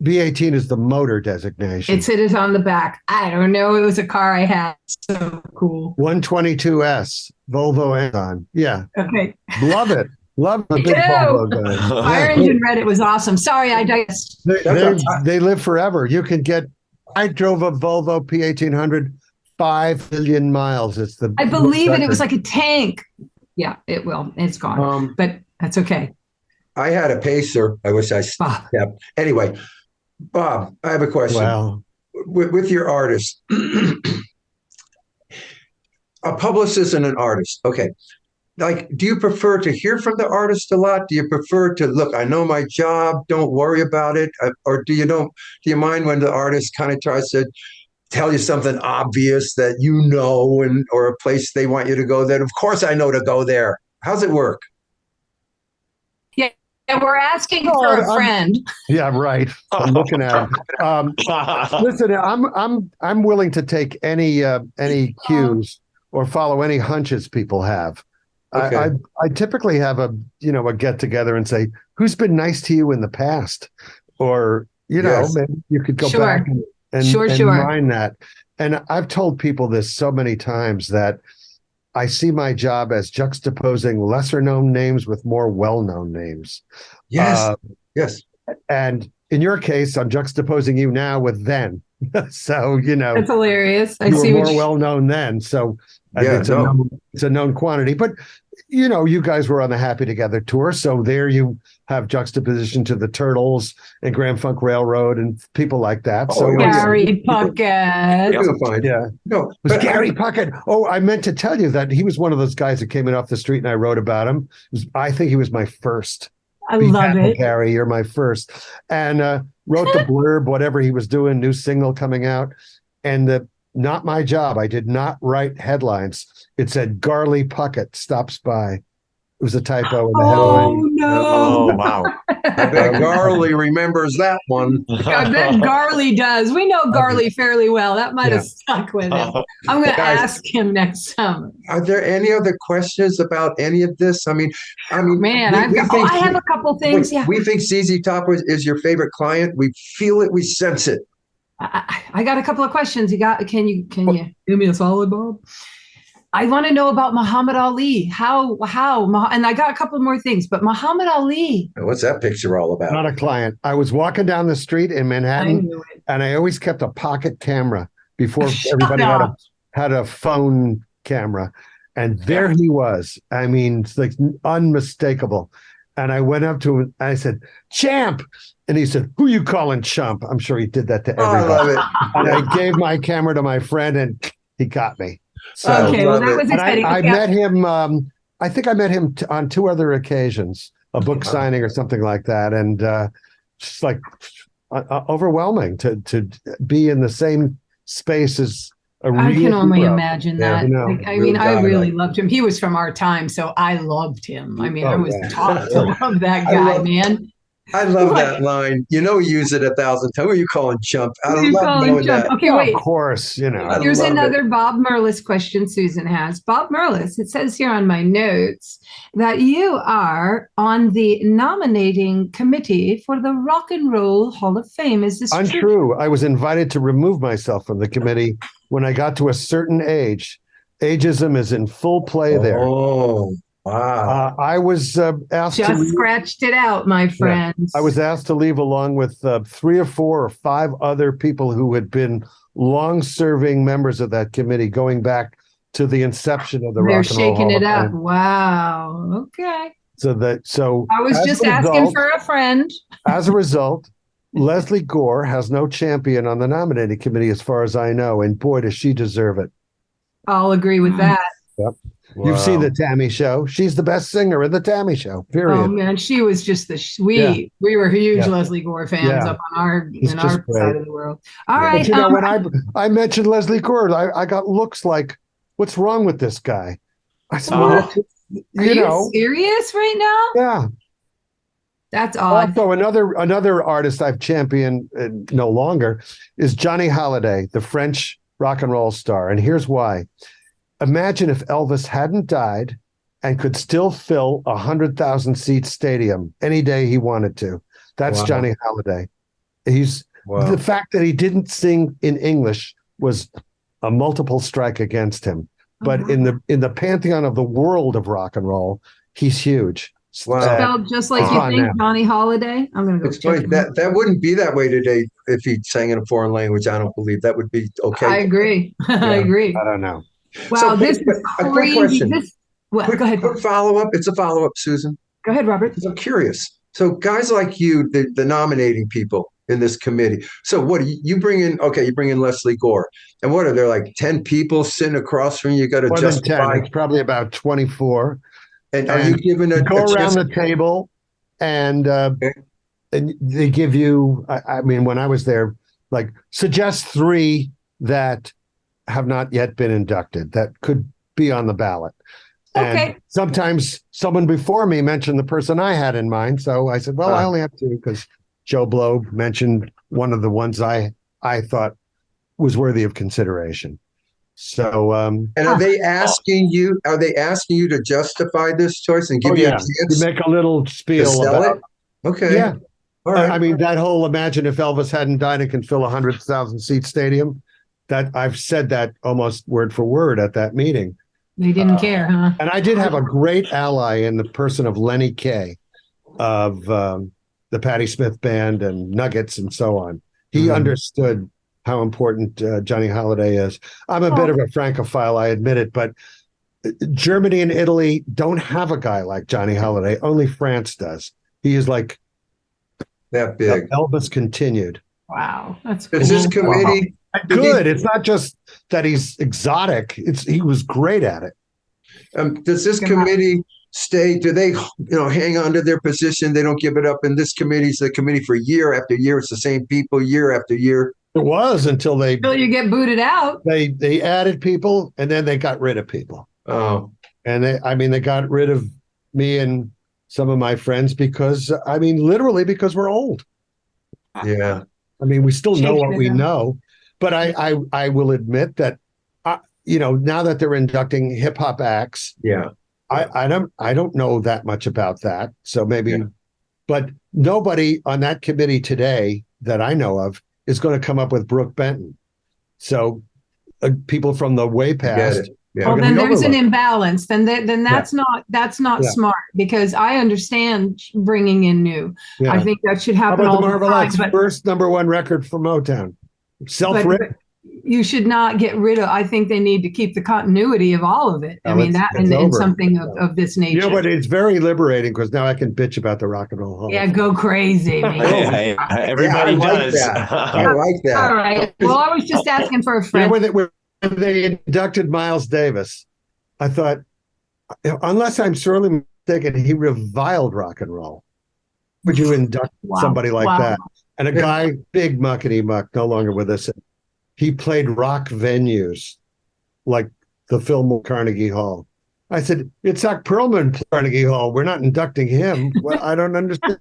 B18 is the motor designation. It is on the back. I don't know. It was a car I had. So cool. 122S, Volvo Anton. Yeah. Okay. Love it. Love the big Volvo guy. Fire engine red. It was awesome. Sorry, I digressed. They live forever. You can get, I drove a Volvo P1800, 5 million miles. I believe it. It was like a tank. Yeah, it will. It's gone. But that's okay. I had a Pacer. I wish I kept. Anyway, Bob, I have a question. Wow. With your artist, a publicist and an artist. Okay. Like, do you prefer to hear from the artist a lot? Do you prefer to look, I know my job, don't worry about it? Or do you mind when the artist kind of tries to tell you something obvious that you know, or a place they want you to go, that of course I know to go there? How's it work? Yeah, we're asking for a friend. Yeah, right. I'm looking at him. Listen, I'm willing to take any cues or follow any hunches people have. Okay. I typically have a get together and say, who's been nice to you in the past? Or, maybe you could go back and mind that. And I've told people this so many times that I see my job as juxtaposing lesser known names with more well-known names. Yes. Yes. And in your case, I'm juxtaposing you now with then. So, that's hilarious. I see more well-known then. So it's a known quantity, but you guys were on the Happy Together tour. So there you have juxtaposition to the Turtles and Grand Funk Railroad and people like that. So Gary Puckett. Yeah. No, it was Gary Puckett. Oh, I meant to tell you that he was one of those guys that came in off the street and I wrote about him. I think he was my first. I love it. Gary, you're my first. And wrote the blurb, whatever he was doing, new single coming out. And not my job. I did not write headlines. It said Garley Puckett stops by. It was a typo in the headline. Oh, no. Oh, wow. I bet Garley remembers that one. I bet Garley does. We know Garley fairly well. That might have stuck with him. I'm going to ask him next summer. Are there any other questions about any of this? I mean, man, I have a couple things. We think ZZ Top is your favorite client. We feel it. We sense it. I got a couple of questions. Can you do me a solid, Bob? I want to know about Muhammad Ali. How, and I got a couple more things, but Muhammad Ali. What's that picture all about? Not a client. I was walking down the street in Manhattan, and I always kept a pocket camera before everybody had a phone camera. And there he was. I mean, it's like unmistakable. And I went up to him and I said, "Champ." And he said, "Who you calling chump?" I'm sure he did that to everybody. I love it. And I gave my camera to my friend and he got me. So, okay, well, that was exciting. I met him, I think I met him on 2 other occasions, a book signing or something like that. And just like overwhelming to be in the same space as I can only imagine that. I really loved him. He was from our time, so I loved him. I mean, I was taught to love that guy, man. I love that line. Use it 1,000 times. Who are you calling chump? I love knowing that. Okay, wait. Of course, Here's another Bob Merlis question Susan has. Bob Merlis, it says here on my notes that you are on the nominating committee for the Rock and Roll Hall of Fame. Is this untrue? True? I was invited to remove myself from the committee when I got to a certain age. Ageism is in full play there. Oh. Wow. I was asked to leave. Scratched it out, my friends. I was asked to leave along with 3 or 4 or 5 other people who had been long-serving members of that committee going back to the inception of the Rock and Roll Hall of Fame. They're shaking it up. Wow. Okay. So I was just asking for a friend. As a result, Leslie Gore has no champion on the nominating committee as far as I know, and boy, does she deserve it. I'll agree with that. Yep. Wow. You've seen the Tammy Show. She's the best singer in the Tammy Show, period. Oh, man. She was just we were huge Leslie Gore fans up on our side of the world. All right. But when I mentioned Leslie Gore, I got looks like, what's wrong with this guy? I said, Are you serious right now? Yeah. That's odd. Also, another artist I've championed no longer is Johnny Hallyday, the French rock and roll star. And here's why. Imagine if Elvis hadn't died and could still fill 100,000 seat stadium any day he wanted to. That's Johnny Hallyday. The fact that he didn't sing in English was a multiple strike against him. But in the pantheon of the world of rock and roll, he's huge. Spelled just like you think, Johnny Holiday. I'm going to go. It's funny that wouldn't be that way today if he sang in a foreign language. I don't believe that would be okay. I agree. I agree. I don't know. Wow, so, this is crazy. Go ahead. Quick follow-up. It's a follow-up, Susan. Go ahead, Robert. I'm curious. So guys like you, the nominating people in this committee. So what do you bring in? Okay, you bring in Leslie Gore. And what are there, like 10 people sitting across from you? You got to justify. It's probably about 24. And are you given go around the table and they give you, I mean, when I was there, like suggest 3 that have not yet been inducted that could be on the ballot. Okay. And sometimes someone before me mentioned the person I had in mind. So I said, well, I only have 2 because Joe Blow mentioned one of the ones I thought was worthy of consideration. So, and are they asking you? Are they asking you to justify this choice and give you a chance? You make a little spiel about it. Okay. Yeah. All right. I mean, that whole imagine if Elvis hadn't died and can fill 100,000 seat stadium. That I've said that almost word for word at that meeting. They didn't care, huh? And I did have a great ally in the person of Lenny Kaye of the Patti Smith Band and Nuggets and so on. He understood how important Johnny Holiday is. I'm a bit of a Francophile, I admit it, but Germany and Italy don't have a guy like Johnny Holiday. Only France does. He is like that big. Elvis continued. Wow, that's cool. Is this committee good? It's not just that he's exotic. He was great at it. Does this committee stay? Do they, hang on to their position? They don't give it up. And this committee's the committee for year after year. It's the same people year after year. It was until you get booted out. They added people and then they got rid of people. Oh, and they got rid of me and some of my friends because literally because we're old. Yeah. We still know what we know, but I will admit that now that they're inducting hip hop acts, I don't know that much about that. So maybe, but nobody on that committee today that I know of is going to come up with Brooke Benton. So people from the way past. Well, then there's an imbalance. Then that's not smart because I understand bringing in new. Yeah. I think that should happen all the time. But first #1 record for Motown, self-written. You should not get rid of. I think they need to keep the continuity of all of it. In something of this nature. But it's very liberating because now I can bitch about the Rock and Roll Hall. Yeah, go crazy. Everybody does. I like that. All right. Well, I was just asking for a friend. When they inducted Miles Davis, I thought, unless I'm sorely mistaken, he reviled rock and roll. Would you induct somebody like that? And a guy, big muckety muck, no longer with us. He played rock venues like the Fillmore Carnegie Hall. I said, it's Zach Perlman, Carnegie Hall. We're not inducting him. Well, I don't understand.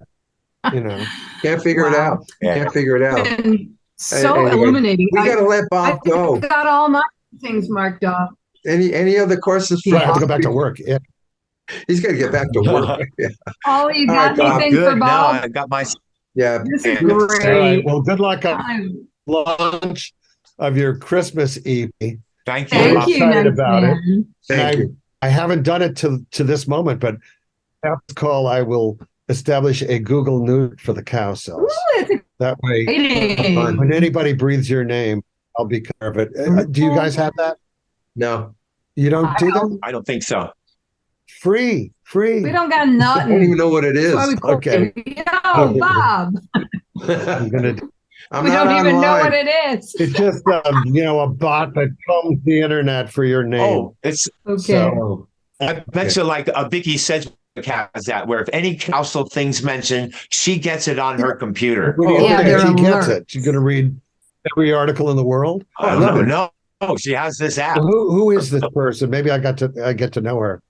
Can't figure it out. Can't figure it out. Anyway, illuminating. We got to let Bob go. I got all my things marked off. Any other courses? I have to go back to work. Yeah. He's got to get back to work. Oh, you got anything for Bob? No, I got my. Yeah. This is great. All right. Well, good luck on launch of your Christmas EP. Thank you. Thank I'm you. excited about it. Thank you. I haven't done it to this moment, but after the call, I will establish a Google Nude for the Cowsills. That way, when anybody breathes your name, I'll be clear of it. Do you guys have that? No. You don't do that? I don't think so. Free. We don't got nothing. I don't even know what it is. Okay. Bob. I'm we don't even know what it is. It's just a bot that combs the internet for your name. Oh, it's okay. So, I bet you like a Vicky Sedgwick has that, where if any Cowsill thing's mentioned, she gets it on her computer. She gets it. She's going to read every article in the world. No, she has this app. Who is this person? Maybe I get to know her.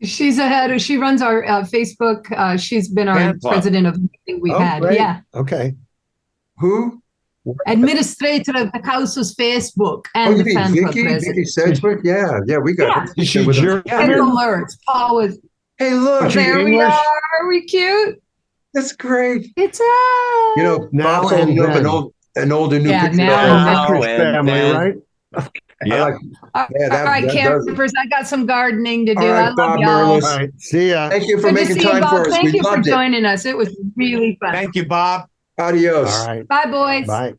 She's ahead. She runs our Facebook. She's been our president of the meeting we've had. Great. Yeah. Okay. Who? Administrator of the Cowsills Facebook and the fan club president. Vicky Sedgwick? Yeah, we got Is she German? Alerts. Paul was. Hey, look. There we are. Are we cute? That's great. It's now Bob's holding up an old and new picture. Now family, right? Yeah. All right, campers, I got some gardening to do. All right, Bob Merlis. All right, see ya. Thank you for making time for us. Thank you for joining us. It was really fun. Thank you, Bob. Adios. All right. Bye, boys. Bye.